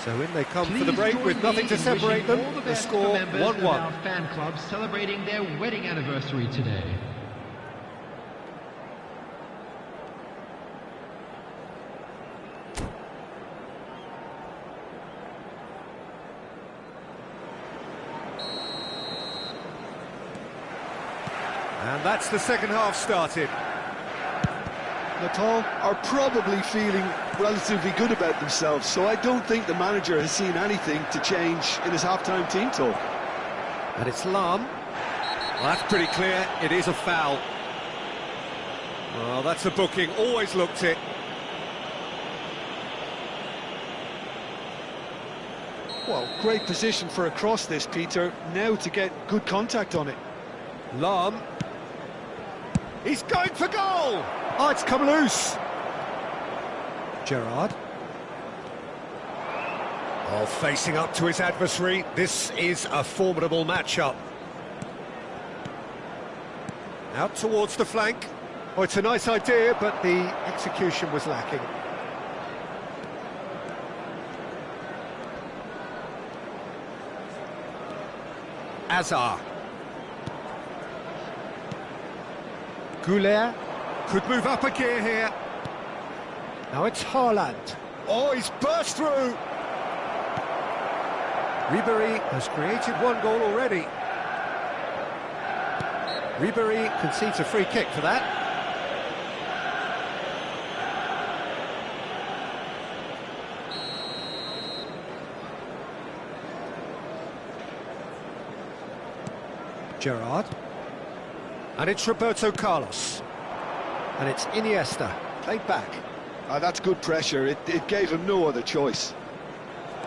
So in they come for the break with nothing to separate them. The score 1-1. Our fan club celebrating their wedding anniversary today. And that's the second half started. Natal are probably feeling relatively good about themselves, so I don't think the manager has seen anything to change in his half-time team talk. And it's Lahm. Well, that's pretty clear, it is a foul. Well, that's a booking, always looked it. Well, great position for a cross this, Peter, now to get good contact on it. Lahm. He's going for goal! Oh, it's come loose. Gerrard. Oh, facing up to his adversary. This is a formidable matchup. Out towards the flank. Oh, it's a nice idea, but the execution was lacking. Azar. Goulet could move up a gear here. Now it's Haaland. Oh, he's burst through. Ribéry has created one goal already. Ribéry concedes a free kick for that. Gerrard. And it's Roberto Carlos. And it's Iniesta, played back. That's good pressure. It gave him no other choice.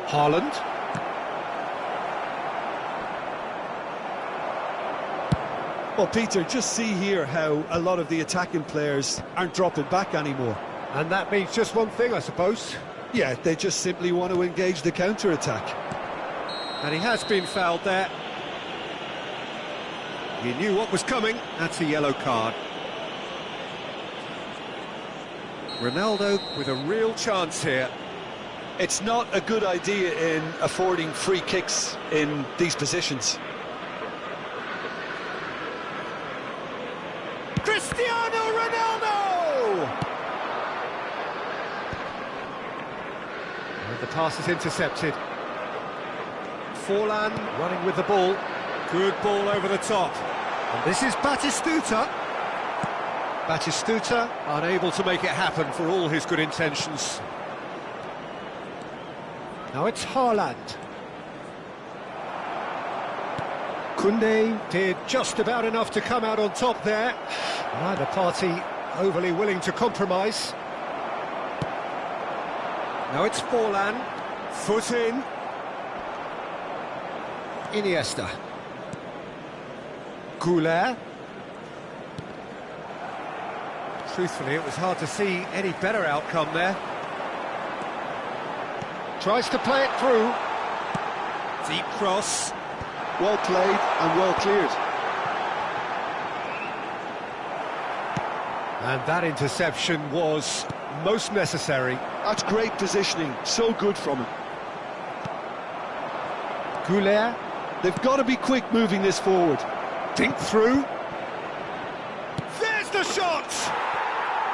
Haaland. Well, Peter, just see here how a lot of the attacking players aren't dropping back anymore. And that means just one thing, I suppose. Yeah, they just simply want to engage the counter-attack. And he has been fouled there. He knew what was coming. That's a yellow card. Ronaldo with a real chance here. It's not a good idea in affording free kicks in these positions. Cristiano Ronaldo! And the pass is intercepted. Forlan running with the ball. Good ball over the top. And this is Batistuta. Batistuta unable to make it happen for all his good intentions. Now it's Haaland. Koundé did just about enough to come out on top there. Neither party overly willing to compromise. Now it's Forlan. Foot in. Iniesta. Goulet. Truthfully, it was hard to see any better outcome there. Tries to play it through. Deep cross. Well played and well cleared. And that interception was most necessary. That's great positioning, so good from him. Goulet. They've got to be quick moving this forward. Dink through. There's the shot!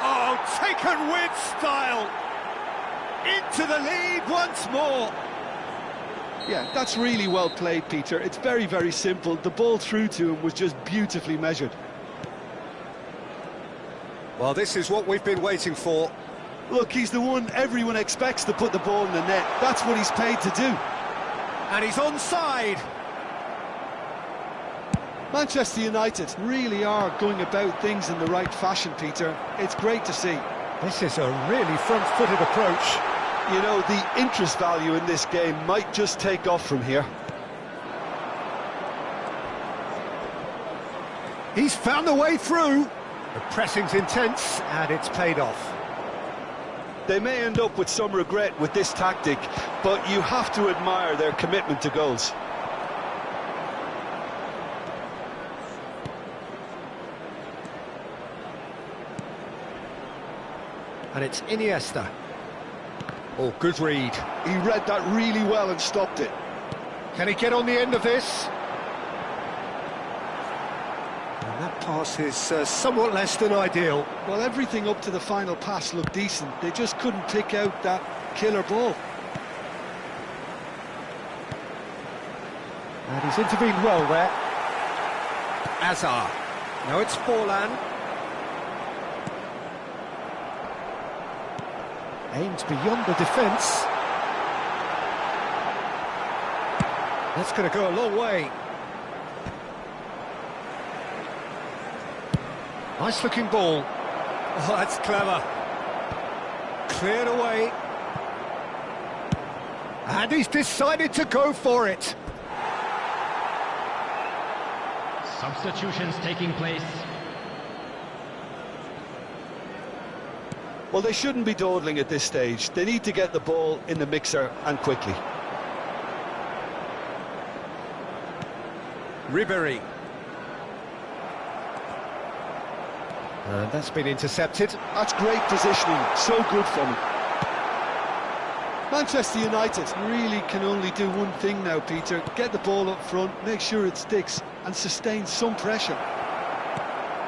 Oh, taken with style! Into the lead once more! Yeah, that's really well played, Peter. It's very, very simple. The ball through to him was just beautifully measured. Well, this is what we've been waiting for. Look, he's the one everyone expects to put the ball in the net. That's what he's paid to do. And he's onside. Manchester United really are going about things in the right fashion, Peter. It's great to see. This is a really front-footed approach. You know, the interest value in this game might just take off from here. He's found a way through. The pressing's intense, and it's paid off. They may end up with some regret with this tactic, but you have to admire their commitment to goals. And it's Iniesta. Oh, good read. He read that really well and stopped it. Can he get on the end of this? And that pass is somewhat less than ideal. Well, everything up to the final pass looked decent. They just couldn't pick out that killer ball. And he's intervened well there. Azar. Now it's Forlan. Aimed beyond the defence. That's going to go a long way. Nice looking ball. Oh, that's clever. Cleared away. And he's decided to go for it. Substitutions taking place. Well, they shouldn't be dawdling at this stage. They need to get the ball in the mixer and quickly. Ribéry. And that's been intercepted. That's great positioning, so good from him. Manchester United really can only do one thing now, Peter. Get the ball up front, make sure it sticks, and sustain some pressure.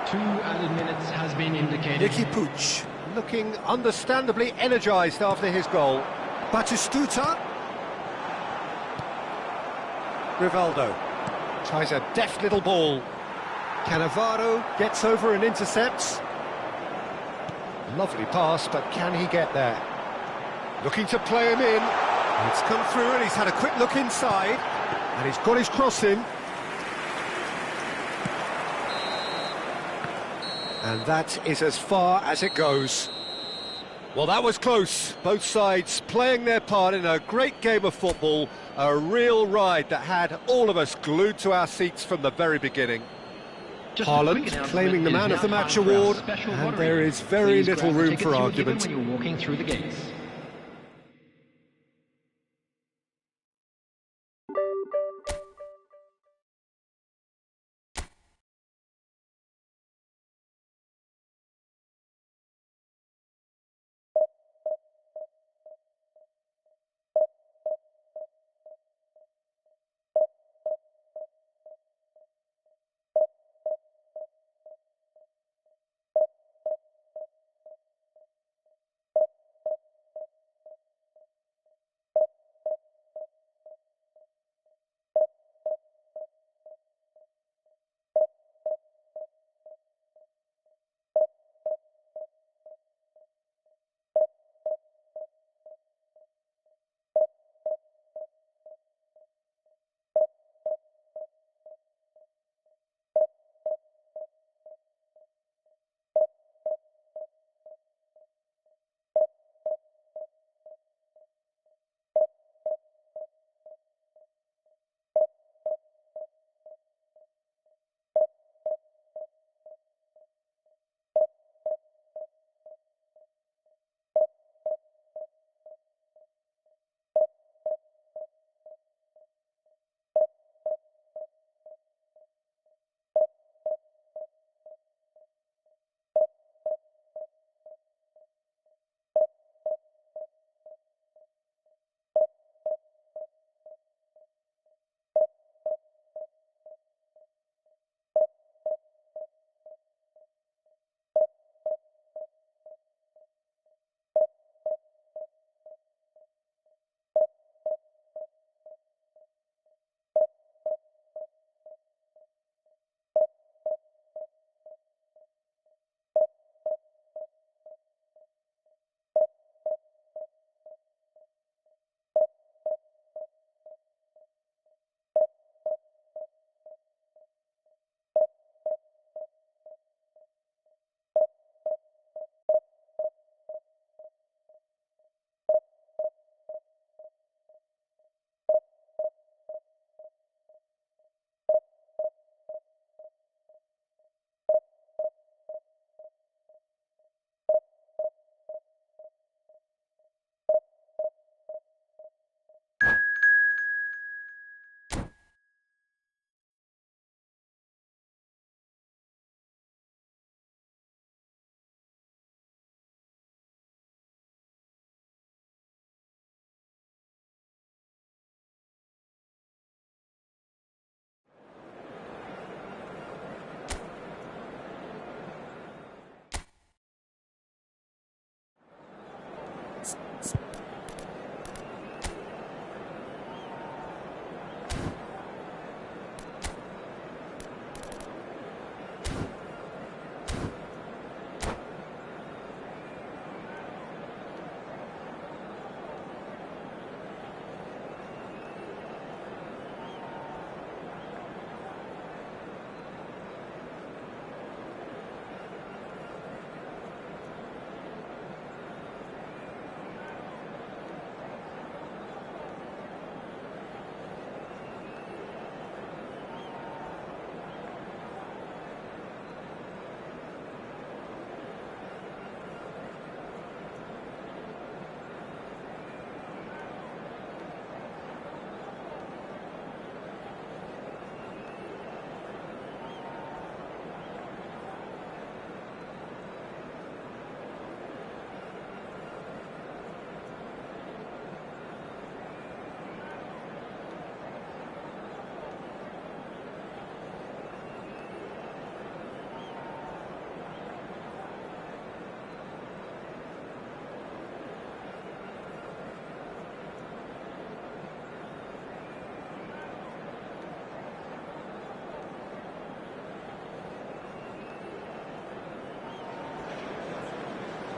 2 added minutes has been indicated. Nicky Puig, looking understandably energised after his goal. Batistuta. Rivaldo tries a deft little ball. Cannavaro gets over and intercepts. Lovely pass, but can he get there? Looking to play him in. It's come through and he's had a quick look inside. And he's got his cross in. And that is as far as it goes. Well, that was close. Both sides playing their part in a great game of football. A real ride that had all of us glued to our seats from the very beginning. Haaland claiming the Man of the Match award, and there is very little room for argument. When you're walking through the gates.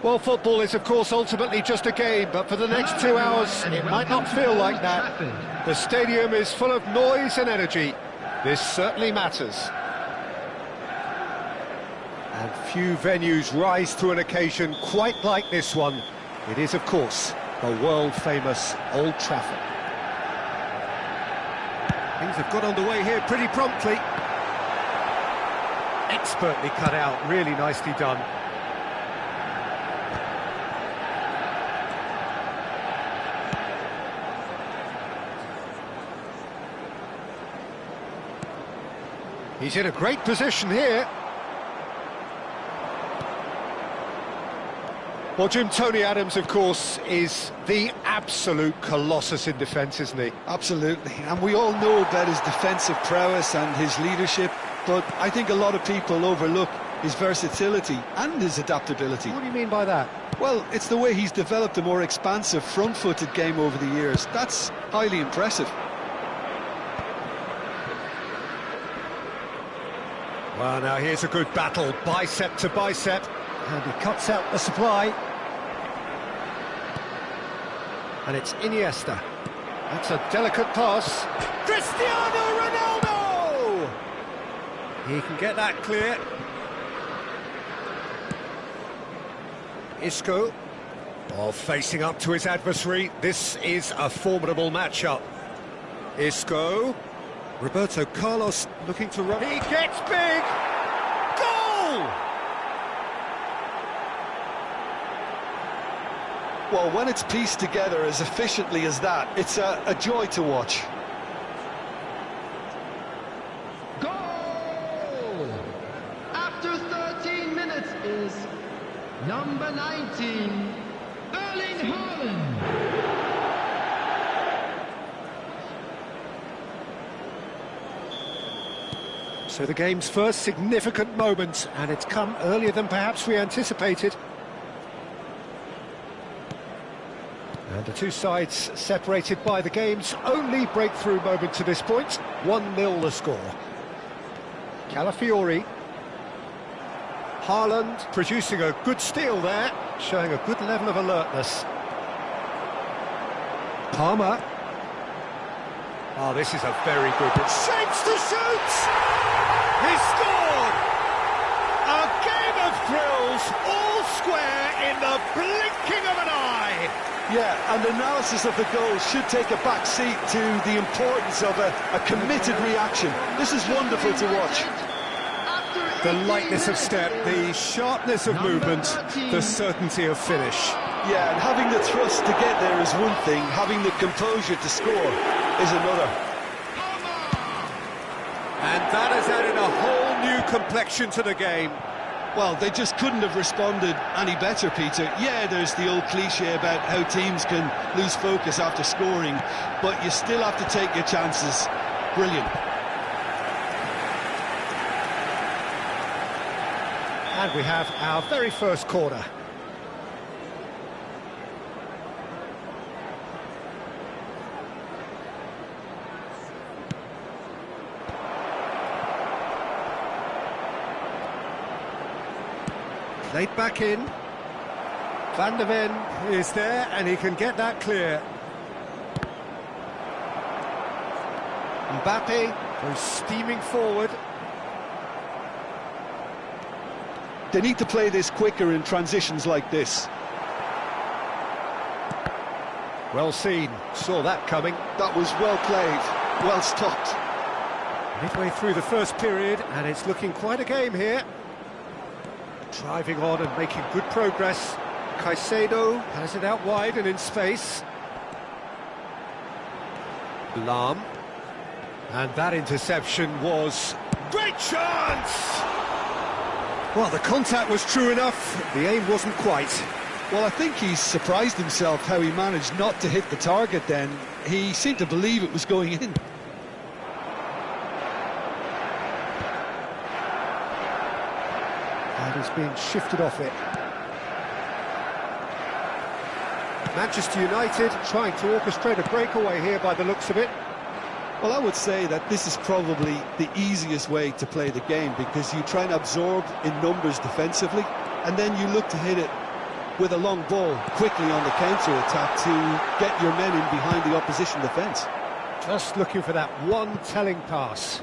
Well, football is, of course, ultimately just a game, but for the next 2 hours, it might not feel like that. The stadium is full of noise and energy. This certainly matters. And few venues rise to an occasion quite like this one. It is, of course, the world-famous Old Trafford. Things have got underway here pretty promptly. Expertly cut out, really nicely done. He's in a great position here. Well, Jim, Tony Adams, of course, is the absolute colossus in defence, isn't he? Absolutely, and we all know about his defensive prowess and his leadership, but I think a lot of people overlook his versatility and his adaptability. What do you mean by that? Well, it's the way he's developed a more expansive front-footed game over the years. That's highly impressive. Well, now here's a good battle, bicep to bicep, and he cuts out the supply. And it's Iniesta. That's a delicate pass. Cristiano Ronaldo! He can get that clear. Isco. Oh, facing up to his adversary. This is a formidable matchup. Isco. Roberto Carlos looking to run. He gets big! Goal! Well, when it's pieced together as efficiently as that, it's a joy to watch. Goal! After 13 minutes is number 19, Erling Haaland. So the game's first significant moment, and it's come earlier than perhaps we anticipated. And the two sides separated by the game's only breakthrough moment to this point. 1-0 the score. Calafiori. Haaland producing a good steal there, showing a good level of alertness. Palmer. Oh, this is a very good... Shapes to shoot! He scored! A game of thrills, all square in the blinking of an eye! Yeah, and analysis of the goal should take a back seat to the importance of a committed reaction. This is wonderful to watch. The lightness of step, the sharpness of movement, the certainty of finish. Yeah, and having the thrust to get there is one thing, having the composure to score is another. And that has added a whole new complexion to the game. Well, they just couldn't have responded any better, Peter. Yeah, there's the old cliche about how teams can lose focus after scoring, but you still have to take your chances. Brilliant. And we have our very first corner. Played back in. Van der Ven is there, and he can get that clear. Mbappe goes steaming forward. They need to play this quicker in transitions like this. Well seen, saw that coming. That was well played, well stopped. Midway through the first period, and it's looking quite a game here. Driving on and making good progress. Caicedo has it out wide and in space. Lahm. And that interception was... Great chance! Well, the contact was true enough, the aim wasn't quite. Well, I think he's surprised himself how he managed not to hit the target then. He seemed to believe it was going in. And he's being shifted off it. Manchester United trying to orchestrate a breakaway here by the looks of it. Well, I would say that this is probably the easiest way to play the game, because you try and absorb in numbers defensively, and then you look to hit it with a long ball quickly on the counter-attack to get your men in behind the opposition defence. Just looking for that one telling pass.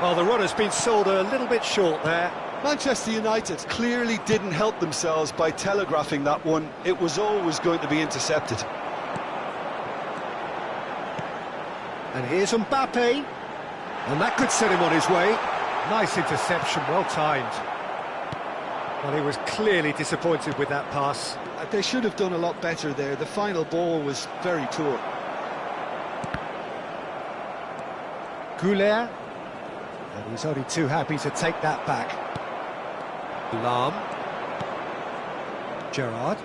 Well, the run has been sold a little bit short there. Manchester United clearly didn't help themselves by telegraphing that one. It was always going to be intercepted. And here's Mbappe. And that could set him on his way. Nice interception, well timed. Well, he was clearly disappointed with that pass. They should have done a lot better there. The final ball was very poor. Goulet. And he's only too happy to take that back. Lahm. Gerrard.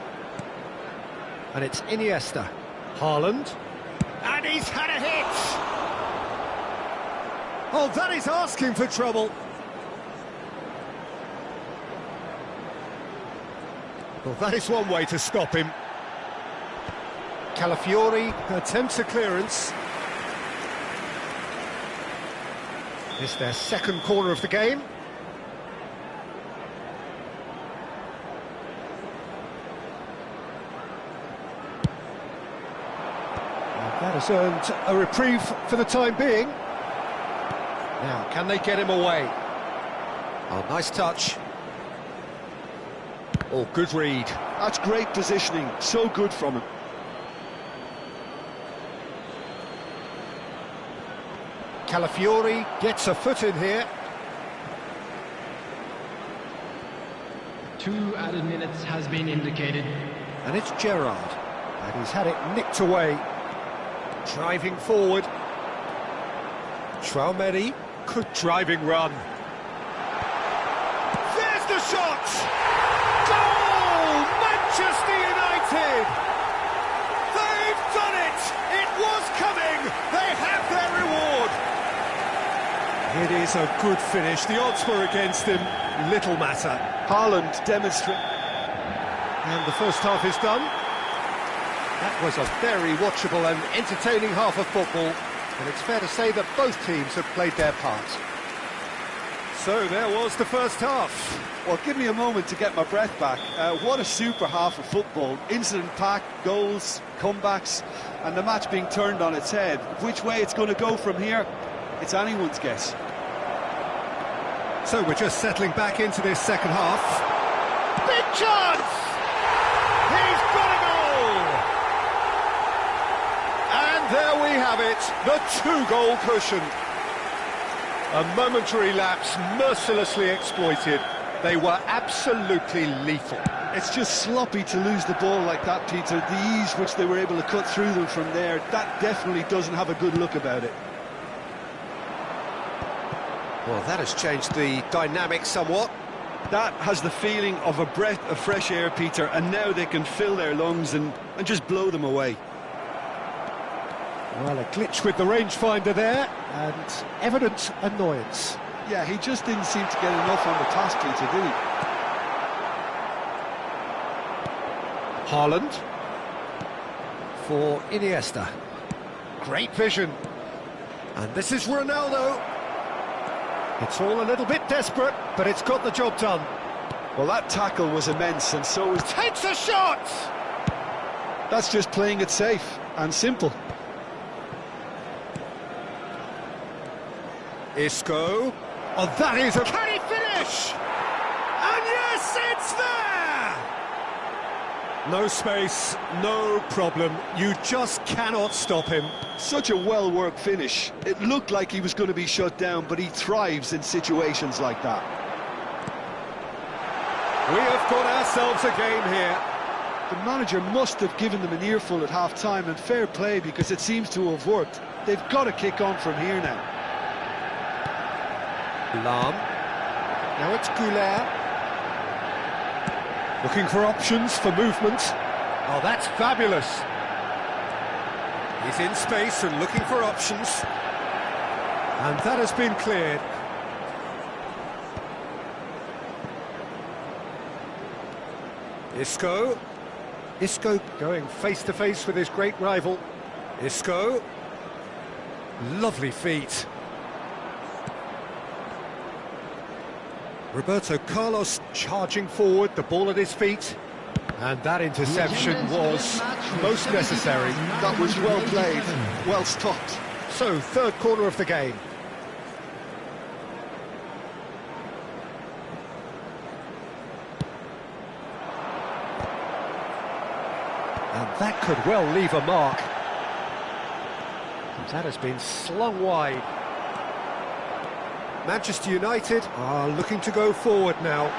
And it's Iniesta. Haaland. And he's had a hit! Oh, that is asking for trouble. Well, that is one way to stop him. Calafiori attempts a clearance. It's their second corner of the game. And that has earned a reprieve for the time being. Now, can they get him away? Oh, nice touch. Oh, good read. That's great positioning, so good from him. Calafiori gets a foot in here. 2 added minutes has been indicated. And it's Gerrard. And he's had it nicked away. Driving forward. Traumeri. Good driving run. There's the shot! Goal! Manchester United! They've done it! It was coming! They have their reward! It is a good finish. The odds were against him. Little matter. Haaland demonstrates. And the first half is done. That was a very watchable and entertaining half of football. And it's fair to say that both teams have played their part. So there was the first half. Well, give me a moment to get my breath back. What a super half of football. Incident-packed, goals, comebacks, and the match being turned on its head. Which way it's going to go from here, it's anyone's guess. So we're just settling back into this second half. Big chance! He's got a goal! And there we have it, the 2-goal cushion. A momentary lapse mercilessly exploited. They were absolutely lethal. It's just sloppy to lose the ball like that, Peter. The ease which they were able to cut through them from there, that definitely doesn't have a good look about it. Well, that has changed the dynamic somewhat. That has the feeling of a breath of fresh air, Peter, and now they can fill their lungs and just blow them away. Well, a glitch with the rangefinder there, and evident annoyance. Yeah, he just didn't seem to get enough on the task, Peter, did he? Haaland. For Iniesta. Great vision. And this is Ronaldo. It's all a little bit desperate, but it's got the job done. Well, that tackle was immense, and so was... Takes a shot! That's just playing it safe and simple. Isco. Oh, that is a... Can he finish? And yes, it's there! No space, no problem. You just cannot stop him. Such a well-worked finish. It looked like he was going to be shut down, but he thrives in situations like that. We have got ourselves a game here. The manager must have given them an earful at half-time, and fair play, because it seems to have worked. They've got to kick on from here now. Lahm. Now it's Goulet. Looking for options for movement. Oh, that's fabulous. He's in space and looking for options. And that has been cleared. Isco. Isco going face-to-face with his great rival. Isco. Lovely feet. Roberto Carlos charging forward, the ball at his feet. And that interception was most necessary. That was well played, well stopped. So, third corner of the game. That could well leave a mark. That has been slung wide. Manchester United are looking to go forward now.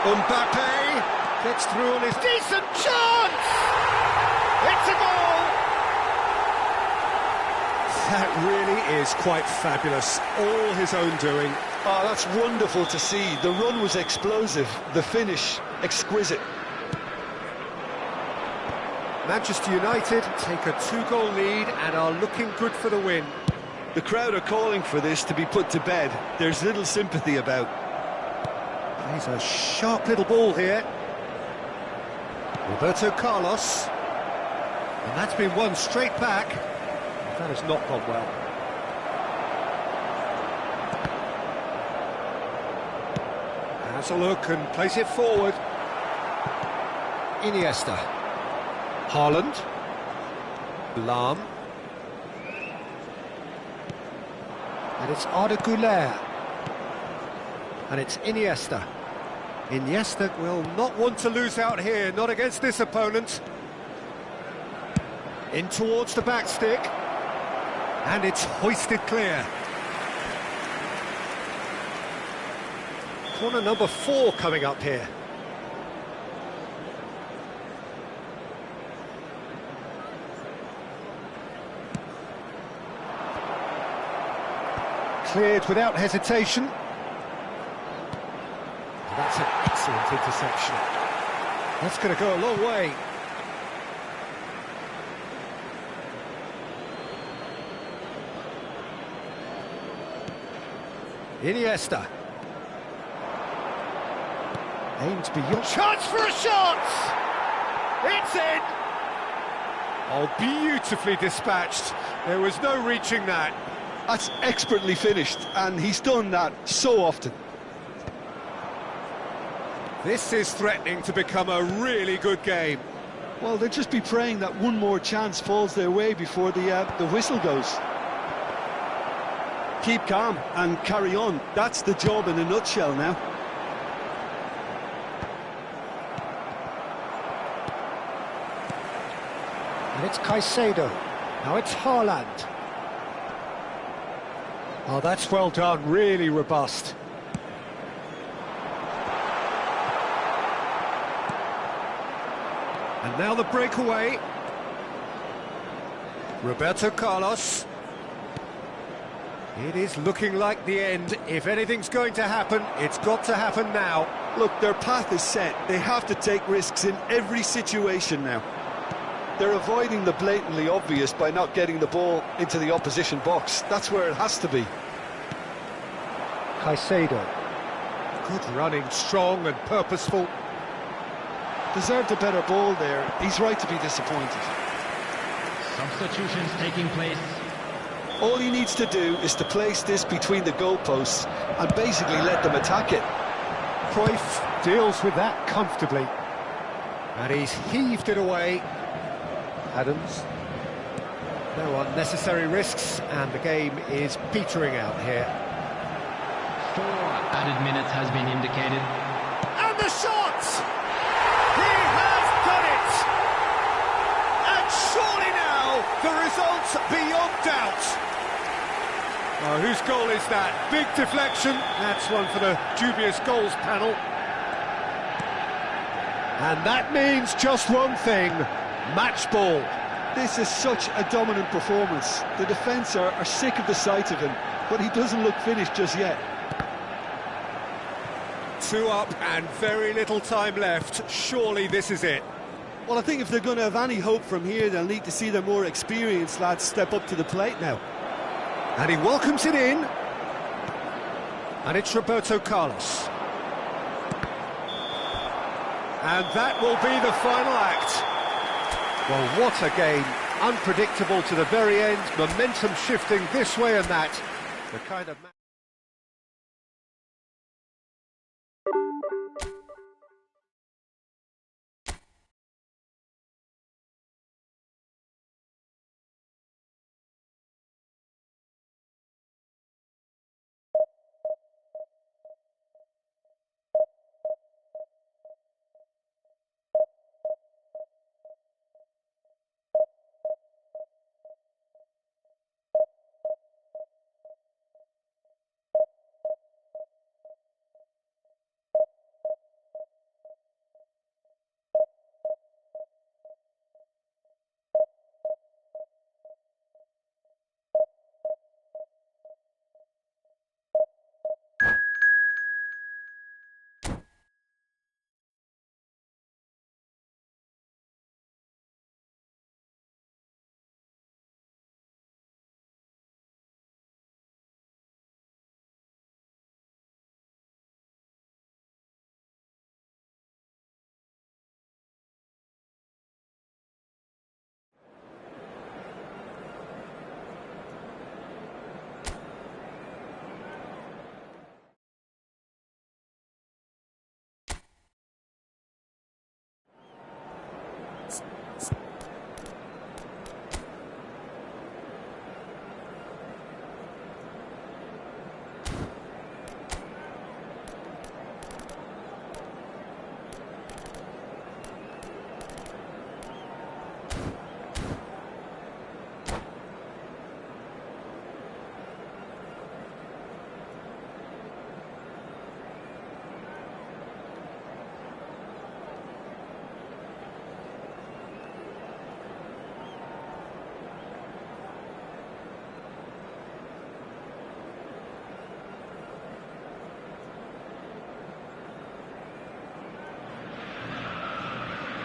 Mbappe gets through on his... Decent chance! It's a goal! That really is quite fabulous. All his own doing. Oh, that's wonderful to see. The run was explosive, the finish exquisite. Manchester United take a 2-goal lead and are looking good for the win. The crowd are calling for this to be put to bed. There's little sympathy about. Plays a sharp little ball here. Roberto Carlos. And that's been won straight back. That has not gone well. Has a look and plays it forward. Iniesta. Haaland. Lahm. And it's Arda Güler. And it's Iniesta. Iniesta will not want to lose out here, not against this opponent. In towards the back stick. And it's hoisted clear. Corner number 4 coming up here. Cleared without hesitation. That's an excellent interception. That's going to go a long way. Iniesta. Aims beyond. Chance for a shot! It's in! Oh, beautifully dispatched. There was no reaching that. That's expertly finished, and he's done that so often. This is threatening to become a really good game. Well, they'll just be praying that one more chance falls their way before the whistle goes. Keep calm and carry on. That's the job in a nutshell now. And it's Caicedo. Now it's Haaland. Oh, that's well done, really robust. And now the breakaway. Roberto Carlos. It is looking like the end. If anything's going to happen, it's got to happen now. Look, their path is set. They have to take risks in every situation now. They're avoiding the blatantly obvious by not getting the ball into the opposition box. That's where it has to be. Caicedo. Good running, strong and purposeful. Deserved a better ball there. He's right to be disappointed. Substitutions taking place. All he needs to do is to place this between the goalposts and basically let them attack it. Cruyff deals with that comfortably. And he's heaved it away. Adams. No unnecessary risks, and the game is petering out here. 4 added minutes has been indicated. And the shot! He has done it! And surely now, the result's beyond doubt. Oh, whose goal is that? Big deflection. That's one for the dubious goals panel. And that means just one thing. Match ball. This is such a dominant performance. The defence are sick of the sight of him, but he doesn't look finished just yet. 2 up and very little time left. Surely this is it. Well, I think if they're going to have any hope from here, they'll need to see their more experienced lads step up to the plate now. And he welcomes it in. And it's Roberto Carlos. And that will be the final act. Well, what a game. Unpredictable to the very end. Momentum shifting this way and that. The kind of...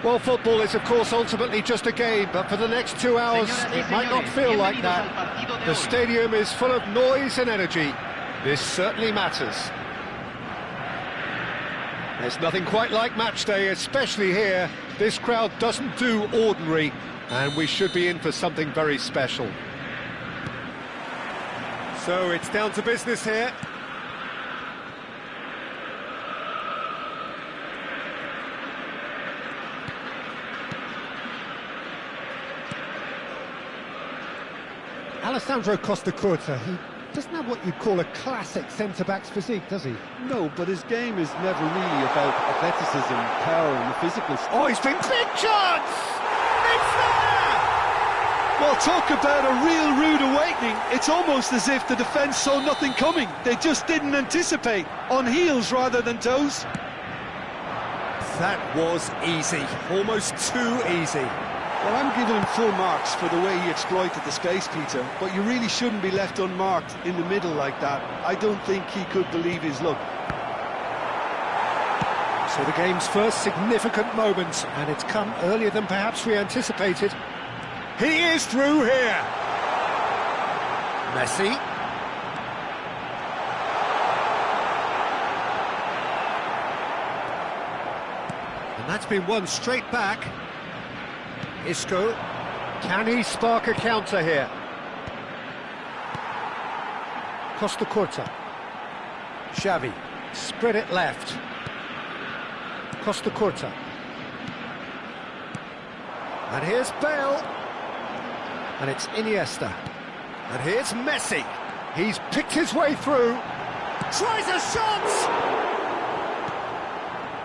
Well, football is, of course, ultimately just a game, but for the next 2 hours, it might not feel like that. The stadium is full of noise and energy. This certainly matters. There's nothing quite like match day, especially here. This crowd doesn't do ordinary, and we should be in for something very special. So it's down to business here. Alessandro Costa Curta, he doesn't have what you'd call a classic centre-back's physique, does he? No, but his game is never really about athleticism, power and the physical. Oh, he's been big chance! It's there! Well, talk about a real rude awakening. It's almost as if the defence saw nothing coming. They just didn't anticipate, on heels rather than toes. That was easy, almost too easy. Well, I'm giving him full marks for the way he exploited the space, Peter, but you really shouldn't be left unmarked in the middle like that. I don't think he could believe his luck. So the game's first significant moment, and it's come earlier than perhaps we anticipated. He is through here. Messi. And that's been won straight back. Isco, can he spark a counter here? Costa Curta. Xavi, spread it left. Costa Curta. And here's Bale. And it's Iniesta. And here's Messi. He's picked his way through. Tries a shot!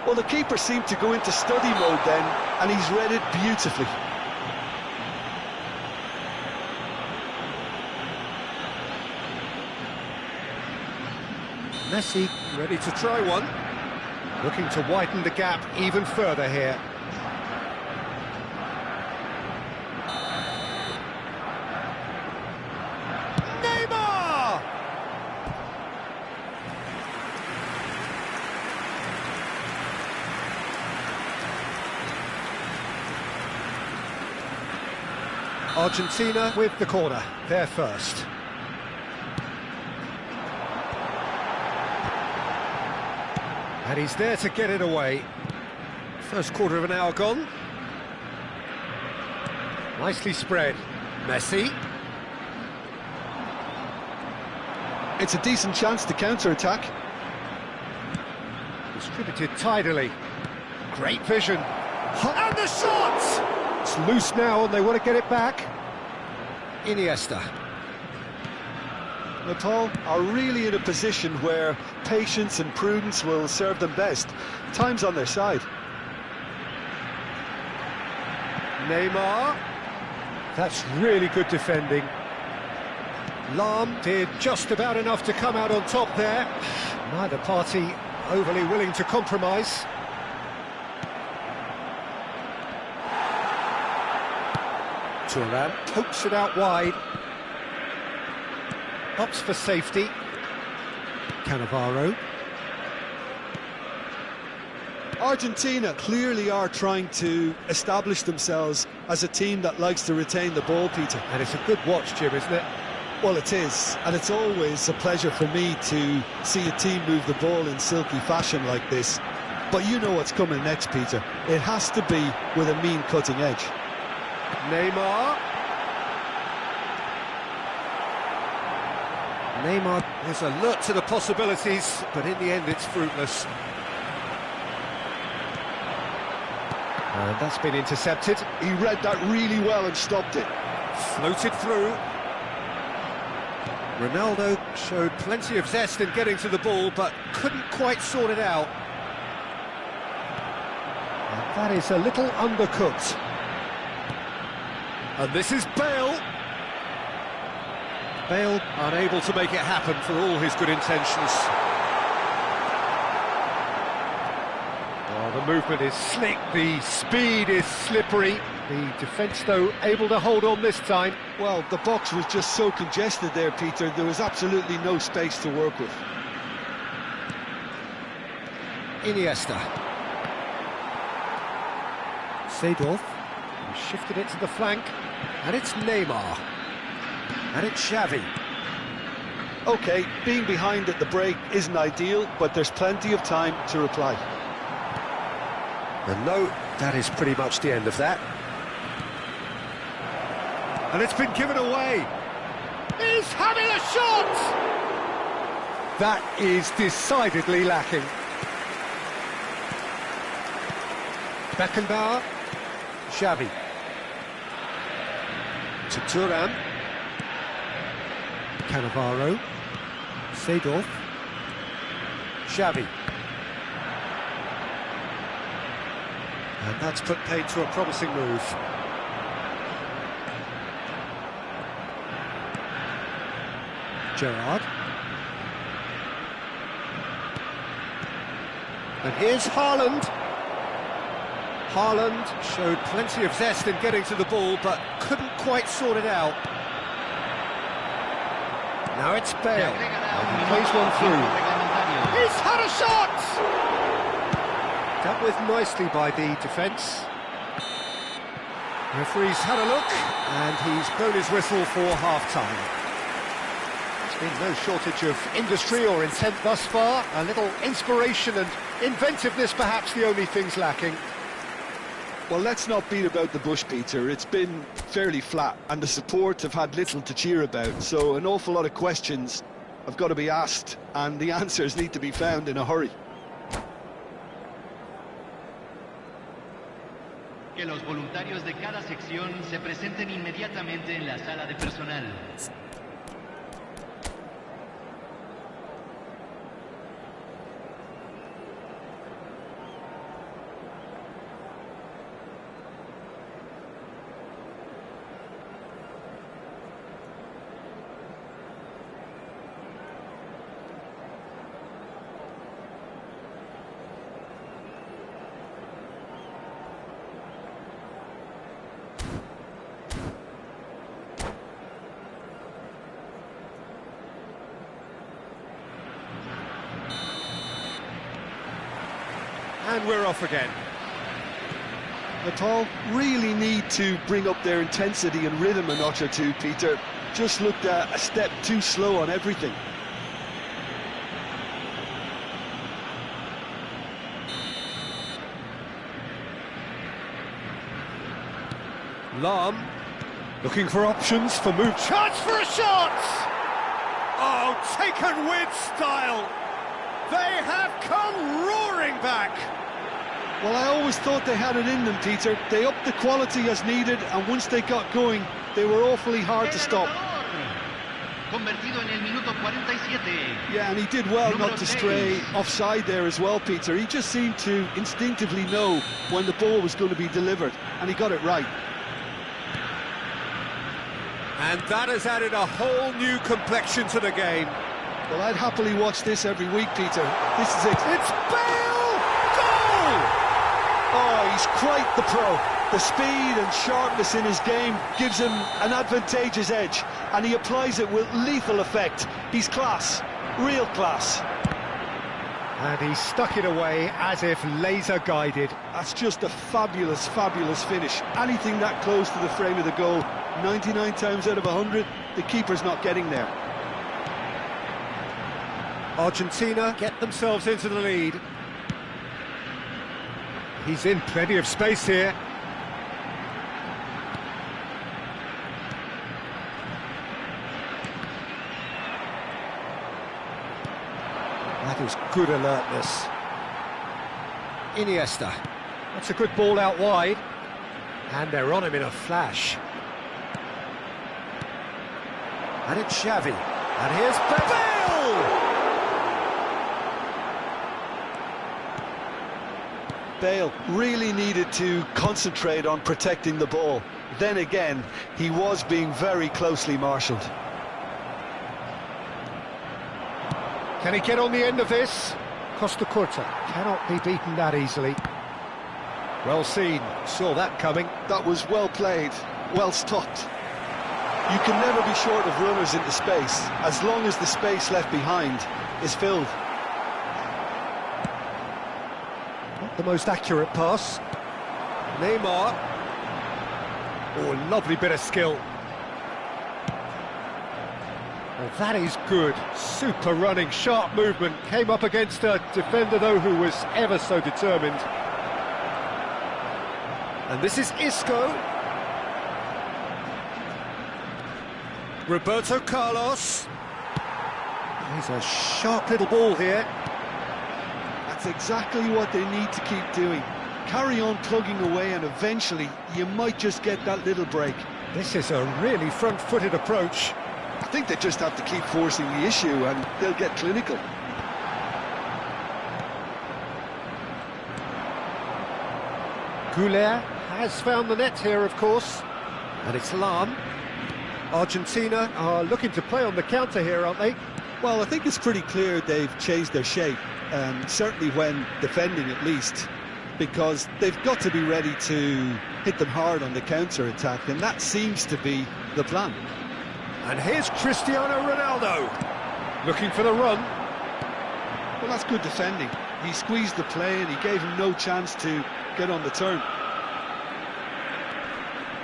Well, the keeper seemed to go into study mode then, and he's read it beautifully. Messi ready to try one. Looking to widen the gap even further here. Neymar! Argentina with the corner, they're first. And he's there to get it away. First quarter of an hour gone. Nicely spread. Messi. It's a decent chance to counter-attack. Distributed tidily. Great vision. And the shot! It's loose now and they want to get it back. Iniesta. Nepal are really in a position where patience and prudence will serve them best. Time's on their side. Neymar. That's really good defending. Lahm did just about enough to come out on top there. Neither party overly willing to compromise. Thuram pokes it out wide. Opts for safety. Cannavaro. Argentina clearly are trying to establish themselves as a team that likes to retain the ball, Peter. And it's a good watch, Jim, isn't it? Well, it is, and it's always a pleasure for me to see a team move the ball in silky fashion like this. But you know what's coming next, Peter. It has to be with a mean cutting edge. Neymar. Neymar is alert to the possibilities, but in the end it's fruitless. And that's been intercepted. He read that really well and stopped it. Floated through. Ronaldo showed plenty of zest in getting to the ball, but couldn't quite sort it out. And that is a little undercooked. And this is Bale. Bale unable to make it happen for all his good intentions. Oh, the movement is slick, the speed is slippery. The defence, though, able to hold on this time. Well, the box was just so congested there, Peter. There was absolutely no space to work with. Iniesta. Seedorf. He shifted it to the flank. And it's Neymar. And it's Xavi. OK, being behind at the break isn't ideal, but there's plenty of time to reply. And no, that is pretty much the end of that. And it's been given away. He's having a shot! That is decidedly lacking. Beckenbauer. Xavi. To Thuram. Cannavaro. Seedorf. Xavi. And that's put paid to a promising move. Gerrard. And here's Haaland. Haaland showed plenty of zest in getting to the ball, but couldn't quite sort it out. Now it's Bale. He plays one through. He's had a shot! Dealt with nicely by the defence. Referee's had a look, and he's blown his whistle for half-time. There's been no shortage of industry or intent thus far. A little inspiration and inventiveness, perhaps the only things lacking. Well, let's not beat about the bush, Peter. It's been fairly flat, and the support have had little to cheer about, so an awful lot of questions have got to be asked, and the answers need to be found in a hurry. Que los voluntarios de cada sección se presenten inmediatamente en la sala de personal. And we're off again. Nepal really need to bring up their intensity and rhythm a notch or two, Peter. Just looked a step too slow on everything. Lahm looking for options for move. Chance for a shot! Oh, taken with style. They have come roaring back. Well, I always thought they had it in them, Peter. They upped the quality as needed, and once they got going, they were awfully hard to stop. Convertido en el minuto 47. Yeah, and he did well not to stray offside there as well, Peter. He just seemed to instinctively know when the ball was going to be delivered, and he got it right. And that has added a whole new complexion to the game. Well, I'd happily watch this every week, Peter. This is it. It's Bale! Goal! Oh, he's quite the pro. The speed and sharpness in his game gives him an advantageous edge, and he applies it with lethal effect. He's class, real class. And he stuck it away as if laser-guided. That's just a fabulous, fabulous finish. Anything that close to the frame of the goal, 99 times out of 100, the keeper's not getting there. Argentina get themselves into the lead. He's in plenty of space here. That is good alertness. Iniesta. That's a good ball out wide. And they're on him in a flash. And it's Xavi. And here's Bale! Bale really needed to concentrate on protecting the ball. Then again, he was being very closely marshalled. Can he get on the end of this? Costa Curta cannot be beaten that easily. Well seen, saw that coming. That was well played, well stopped. You can never be short of runners into space, as long as the space left behind is filled. Not the most accurate pass. Neymar. Oh, lovely bit of skill. Well, that is good. Super running, sharp movement. Came up against a defender, though, who was ever so determined. And this is Isco. Roberto Carlos. He's a sharp little ball here. That's exactly what they need to keep doing. Carry on plugging away and eventually you might just get that little break. This is a really front-footed approach. I think they just have to keep forcing the issue and they'll get clinical. Goulet has found the net here, of course. And it's Lam. Argentina are looking to play on the counter here, aren't they? Well, I think it's pretty clear they've changed their shape, certainly when defending at least, because they've got to be ready to hit them hard on the counter-attack, and that seems to be the plan. And here's Cristiano Ronaldo, looking for the run. Well, that's good defending. He squeezed the play and he gave him no chance to get on the turn.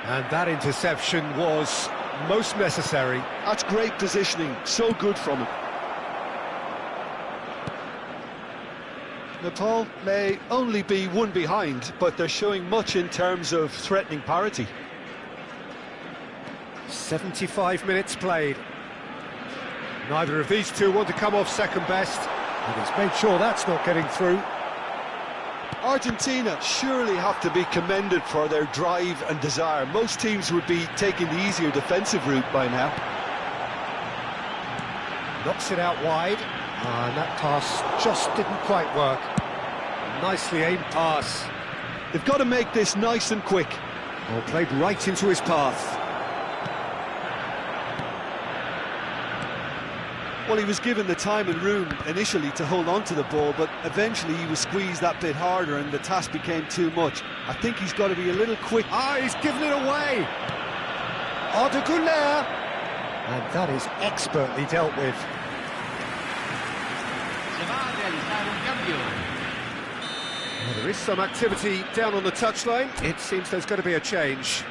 And that interception was most necessary. That's great positioning, so good from him. Nepal may only be one behind, but they're showing much in terms of threatening parity. 75 minutes played. Neither of these two want to come off second best, and he's made sure that's not getting through. Argentina surely have to be commended for their drive and desire. Most teams would be taking the easier defensive route by now. Knocks it out wide, and that pass just didn't quite work. Nicely aimed pass. They've got to make this nice and quick. Well, played right into his path. Well, he was given the time and room initially to hold on to the ball, but eventually he was squeezed that bit harder and the task became too much. I think he's got to be a little quick. Ah, he's given it away! Arda Güler! And that is expertly dealt with. Well, there is some activity down on the touchline. It seems there's going to be a change.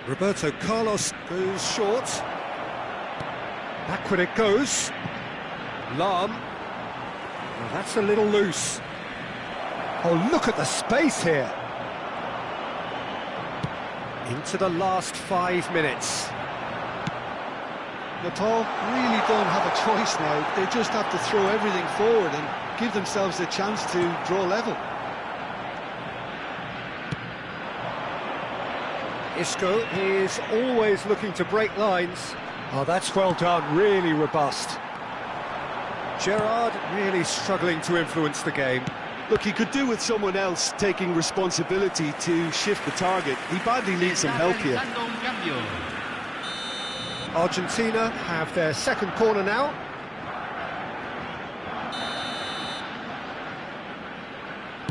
Roberto Carlos goes short. Backward it goes. Lam. Well, that's a little loose. Oh, look at the space here. Into the last 5 minutes. Nepal really don't have a choice now. They just have to throw everything forward and give themselves a chance to draw level. Isco is always looking to break lines. Oh, that's well done, really robust. Gerrard really struggling to influence the game. Look, he could do with someone else taking responsibility to shift the target. He badly needs some help here. Argentina have their second corner now.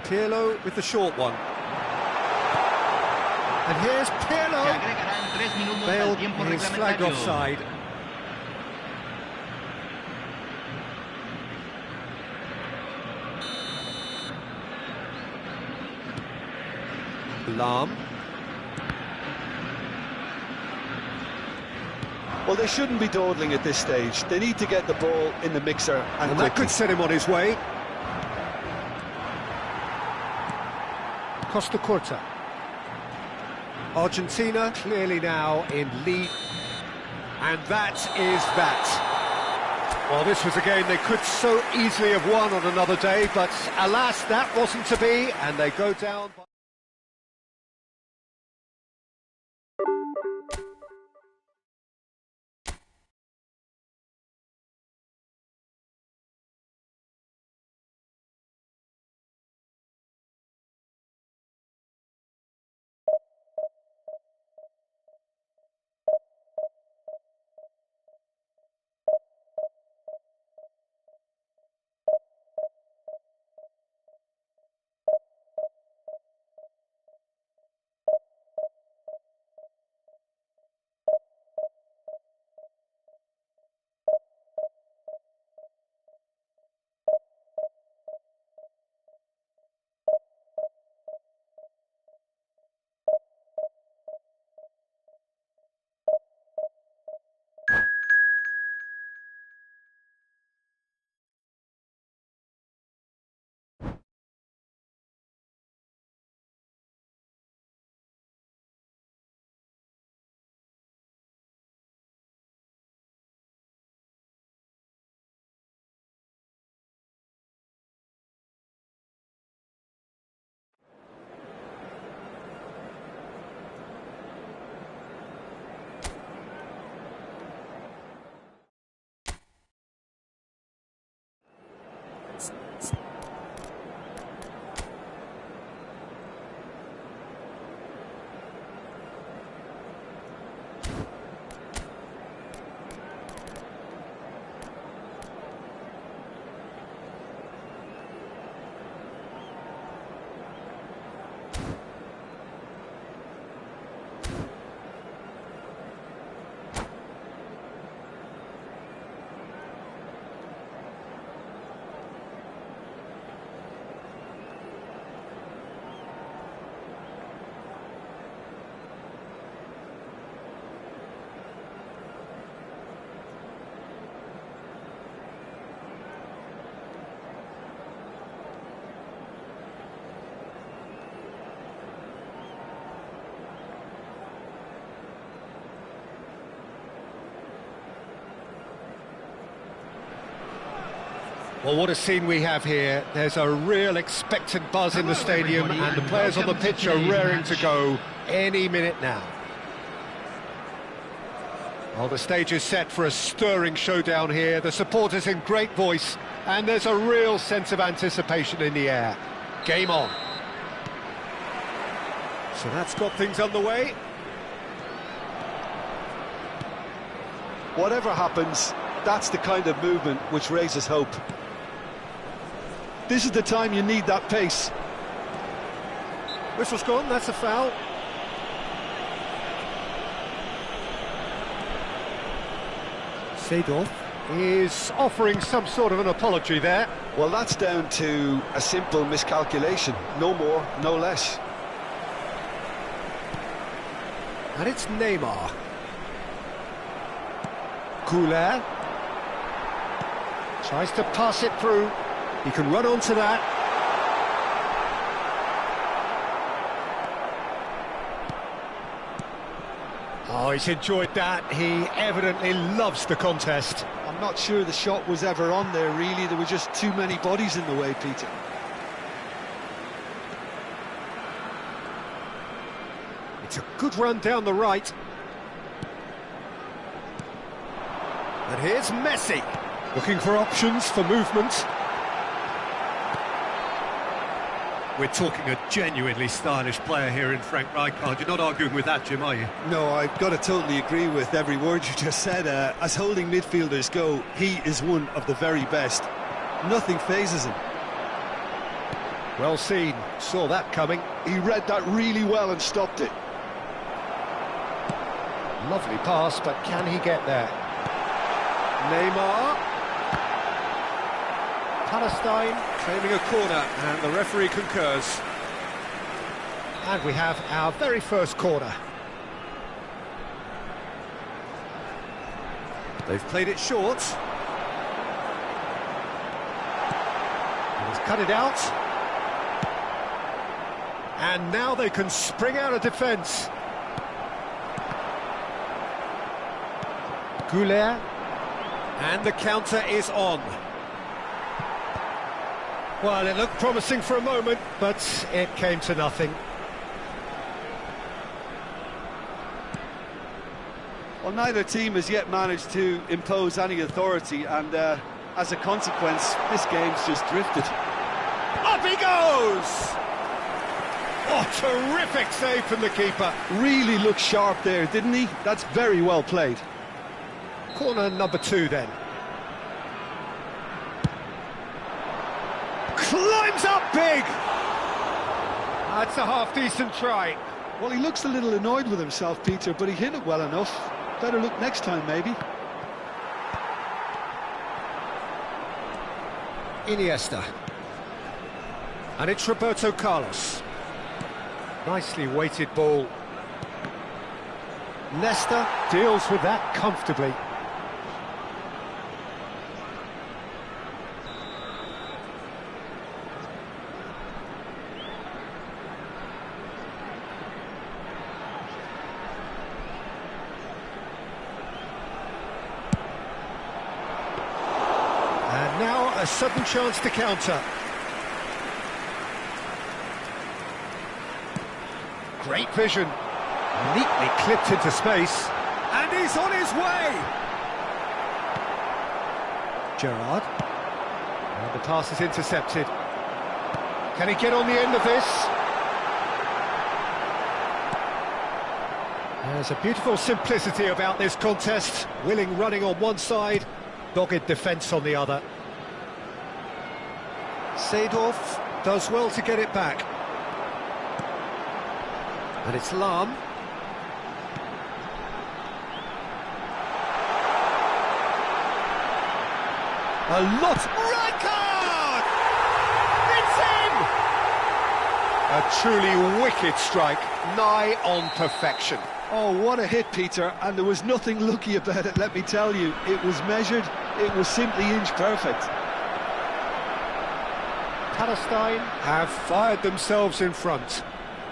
Pirlo with the short one. And here's Pirlo. Bale is flagged offside. Lam. Well, they shouldn't be dawdling at this stage. They need to get the ball in the mixer and that could set him on his way. Costa Curta. Argentina clearly now in lead. And that is that. Well, this was a game they could so easily have won on another day, but alas, that wasn't to be, and they go down by... Well, what a scene we have here. There's a real expectant buzz in the stadium, and the players on the pitch are raring to go any minute now. Well, the stage is set for a stirring showdown here. The supporters in great voice, and there's a real sense of anticipation in the air. Game on. So that's got things underway. Whatever happens, that's the kind of movement which raises hope. This is the time you need that pace. Whistle's gone, that's a foul. Seedorf is offering some sort of an apology there. Well, that's down to a simple miscalculation. No more, no less. And it's Neymar. Couler tries to pass it through. He can run onto that. Oh, he's enjoyed that. He evidently loves the contest. I'm not sure the shot was ever on there, really. There were just too many bodies in the way, Peter. It's a good run down the right. And here's Messi, looking for options for movement. We're talking a genuinely stylish player here in Frank Rijkaard. You're not arguing with that, Jim, are you? No, I've got to totally agree with every word you just said. As holding midfielders go, he is one of the very best. Nothing phases him. Well seen, saw that coming. He read that really well and stopped it. Lovely pass, but can he get there? Neymar. Palestine claiming a corner, and the referee concurs. And we have our very first corner. They've played it short. And he's cut it out. And now they can spring out of defence. Goulet. And the counter is on. Well, it looked promising for a moment, but it came to nothing. Well, neither team has yet managed to impose any authority, and as a consequence, this game's just drifted. Up he goes! Oh, terrific save from the keeper. Really looked sharp there, didn't he? That's very well played. Corner number 2 then. Climbs up big! That's a half-decent try. Well, he looks a little annoyed with himself, Peter, but he hit it well enough. Better look next time, maybe. Iniesta. And it's Roberto Carlos. Nicely weighted ball. Nesta deals with that comfortably. And now a sudden chance to counter. Great vision. Neatly clipped into space. And he's on his way! Gerrard. And the pass is intercepted. Can he get on the end of this? There's a beautiful simplicity about this contest. Willing running on one side, dogged defence on the other. Seedorf does well to get it back. And it's Lahm. A lot. Red card! It's in! A truly wicked strike, nigh on perfection. Oh, what a hit, Peter, and there was nothing lucky about it, let me tell you. It was measured, it was simply inch perfect. Palestine have fired themselves in front.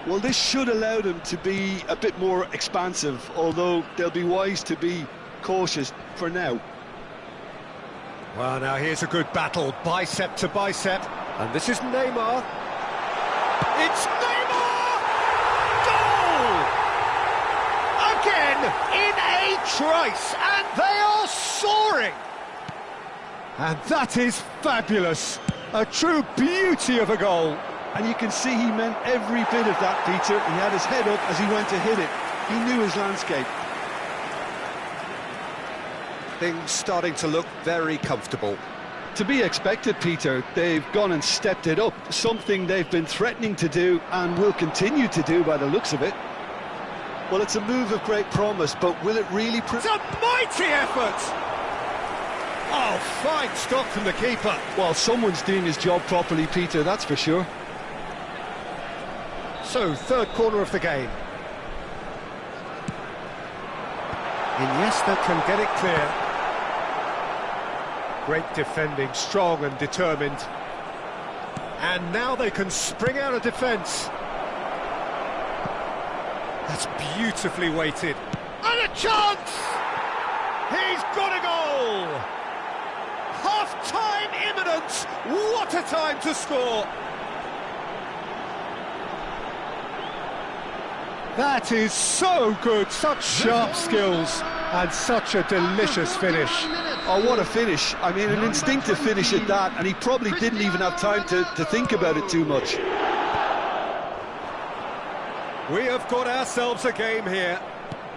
Well, this should allow them to be a bit more expansive, although they'll be wise to be cautious for now. Well, now here's a good battle, bicep to bicep, and this is Neymar. It's Neymar! Goal! Again, in a trice, and they are soaring! And that is fabulous. A true beauty of a goal. And you can see he meant every bit of that, Peter. He had his head up as he went to hit it. He knew his landscape. Things starting to look very comfortable. To be expected, Peter. They've gone and stepped it up, something they've been threatening to do and will continue to do by the looks of it. Well, it's a move of great promise, but will it really... It's a mighty effort! Oh, fine stop from the keeper. Well, someone's doing his job properly, Peter, that's for sure. So, third corner of the game. Iniesta can get it clear. Great defending, strong and determined. And now they can spring out of defence. That's beautifully weighted. And a chance! He's got a goal! Half-time imminent! What a time to score! That is so good, such sharp skills, and such a delicious finish. Oh, what a finish. I mean, an instinctive finish at that, and he probably didn't even have time to think about it too much. We have got ourselves a game here.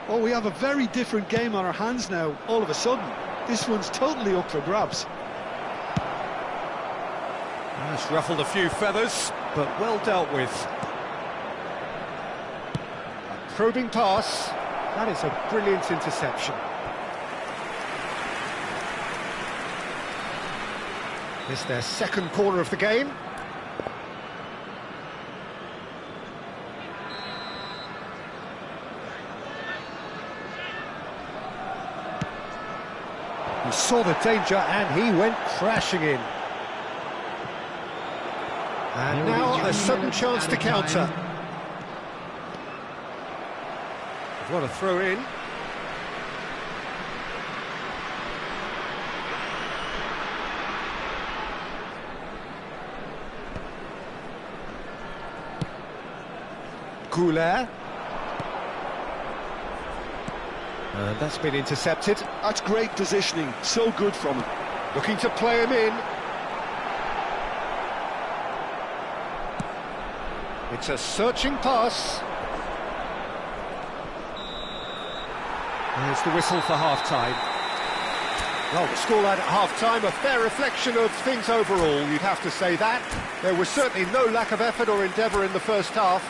Oh, we have a very different game on our hands now, all of a sudden. This one's totally up for grabs. That's ruffled a few feathers, but well dealt with. Probing pass, that is a brilliant interception. This is their second corner of the game. He saw the danger and he went crashing in. And now a sudden chance to counter. What a throw in. Goulet. And that's been intercepted. That's great positioning, so good from him. Looking to play him in. It's a searching pass. There's the whistle for half-time. Well, the scoreline at half-time, a fair reflection of things overall, you'd have to say that. There was certainly no lack of effort or endeavour in the first half.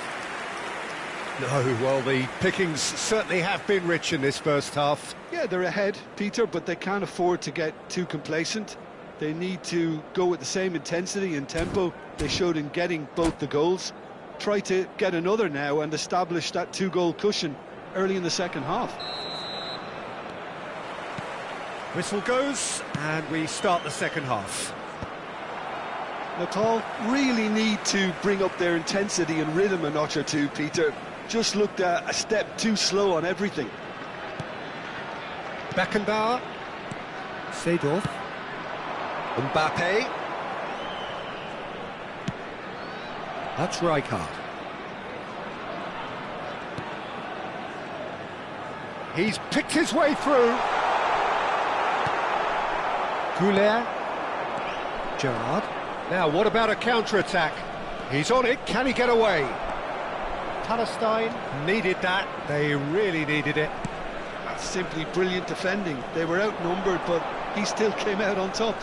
No, well, the pickings certainly have been rich in this first half. Yeah, they're ahead, Peter, but they can't afford to get too complacent. They need to go with the same intensity and tempo they showed in getting both the goals. Try to get another now and establish that two-goal cushion early in the second half. Whistle goes, and we start the second half. Natal really need to bring up their intensity and rhythm a notch or two, Peter. Just looked a step too slow on everything. Beckenbauer. Seedorf. Mbappe. That's Rijkaard. He's picked his way through. Goulet. Gerrard. Now, what about a counter-attack? He's on it. Can he get away? Palestine needed that. They really needed it. That's simply brilliant defending. They were outnumbered, but he still came out on top.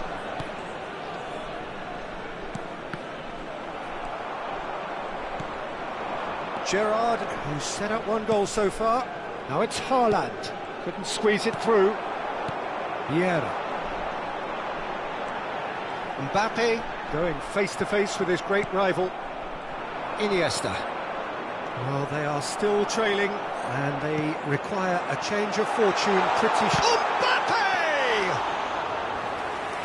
Gerrard, who's set up one goal so far. Now it's Haaland. Couldn't squeeze it through. Vieira. Mbappe going face-to-face with his great rival, Iniesta. Well, they are still trailing, and they require a change of fortune pretty... Mbappe!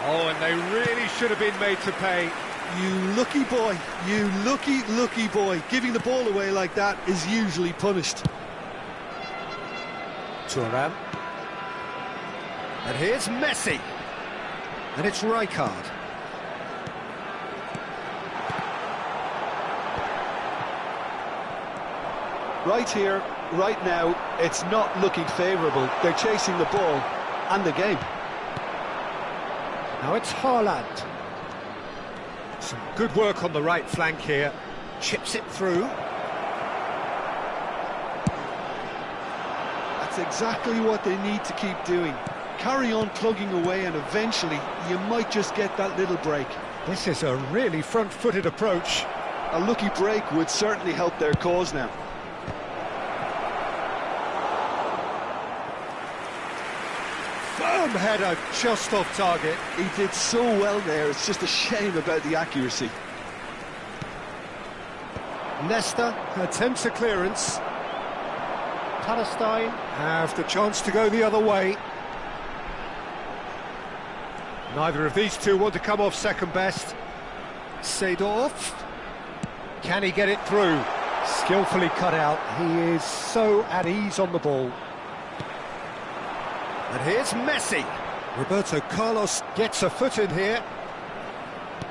Oh, and they really should have been made to pay. You lucky boy, you lucky boy. Giving the ball away like that is usually punished. Thuram. And here's Messi. And it's Rijkaard. Right here, right now, it's not looking favourable. They're chasing the ball and the game. Now it's Haaland. Some good work on the right flank here. Chips it through. That's exactly what they need to keep doing. Carry on plugging away, and eventually you might just get that little break. This is a really front-footed approach. A lucky break would certainly help their cause now. Firm header just off target. He did so well there, it's just a shame about the accuracy. Nesta attempts a clearance. Palestine have the chance to go the other way. Neither of these two want to come off second best. Seedorf. Can he get it through? Skillfully cut out. He is so at ease on the ball. And here's Messi. Roberto Carlos gets a foot in here.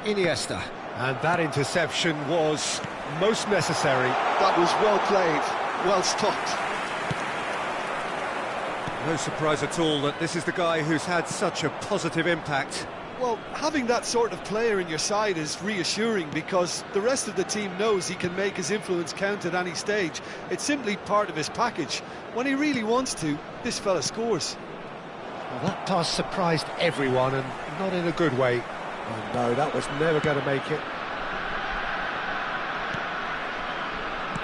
Iniesta. And that interception was most necessary. That was well played, well stopped. No surprise at all that this is the guy who's had such a positive impact. Well, having that sort of player in your side is reassuring, because the rest of the team knows he can make his influence count at any stage. It's simply part of his package. When he really wants to, this fella scores. Well, that pass surprised everyone, and not in a good way. Oh no, that was never going to make it.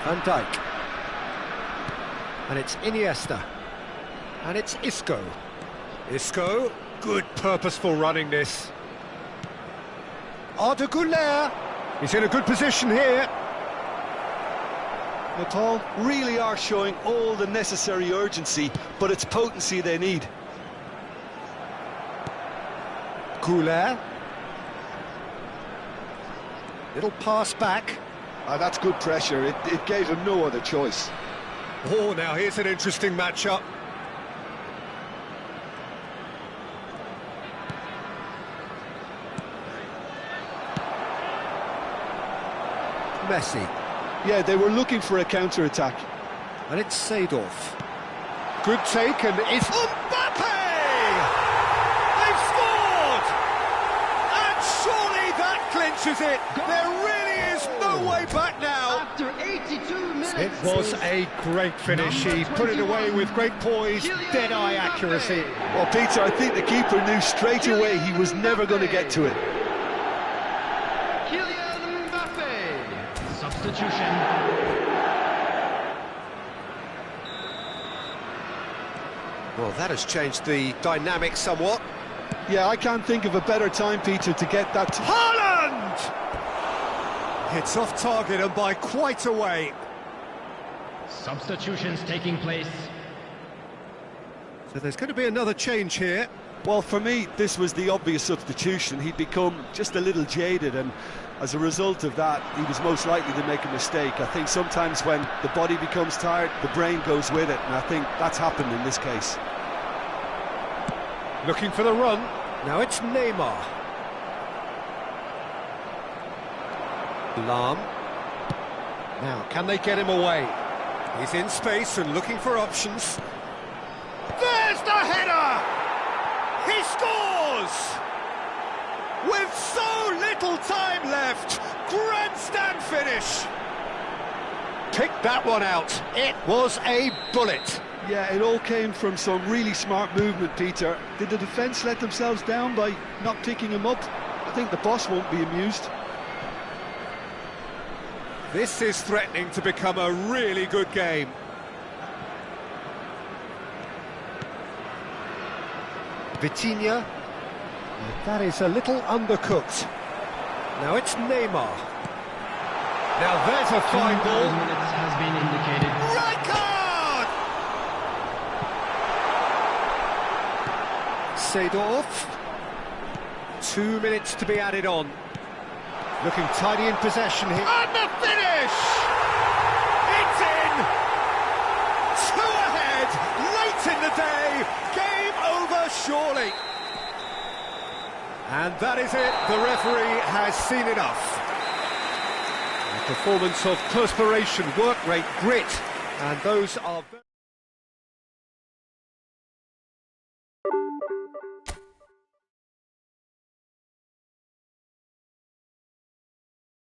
Van Dijk. And it's Iniesta. And it's Isco. Isco, good purposeful running this. Arda Güler. He's in a good position here. Natal really are showing all the necessary urgency, but it's potency they need. Güler. Little pass back. That's good pressure. It gave him no other choice. Oh, now here's an interesting matchup. Messi. Yeah, they were looking for a counter-attack. And it's Seedorf. Good take, and it's Mbappe! They've scored! And surely that clinches it. There really is no way back now. After 82 minutes. It was a great finish. He put it away with great poise, dead-eye accuracy. Well, Peter, I think the keeper knew straight away he was never going to get to it. Kylian Mbappe. Substitution. Well, that has changed the dynamic somewhat. Yeah, I can't think of a better time, Peter, to get that... Haaland! It's off target and by quite a way. Substitutions taking place. So there's going to be another change here. Well, for me, this was the obvious substitution. He'd become just a little jaded, and as a result of that, he was most likely to make a mistake. I think sometimes when the body becomes tired, the brain goes with it, and I think that's happened in this case. Looking for the run. Now it's Neymar. Lahm. Now, can they get him away? He's in space and looking for options. There's the header! He scores! With so little time left, grandstand finish. Pick that one out. It was a bullet. Yeah, it all came from some really smart movement, Peter. Did the defence let themselves down by not picking him up? I think the boss won't be amused. This is threatening to become a really good game. Vitinha. That is a little undercooked. Now it's Neymar. Now there's a fine ball. Minutes has been indicated. Right card! Seedorf. 2 minutes to be added on. Looking tidy in possession here. And the finish! It's in! 2 ahead, late in the day. Game over, surely. And that is it. The referee has seen enough. A performance of perspiration, work rate, grit, and those are...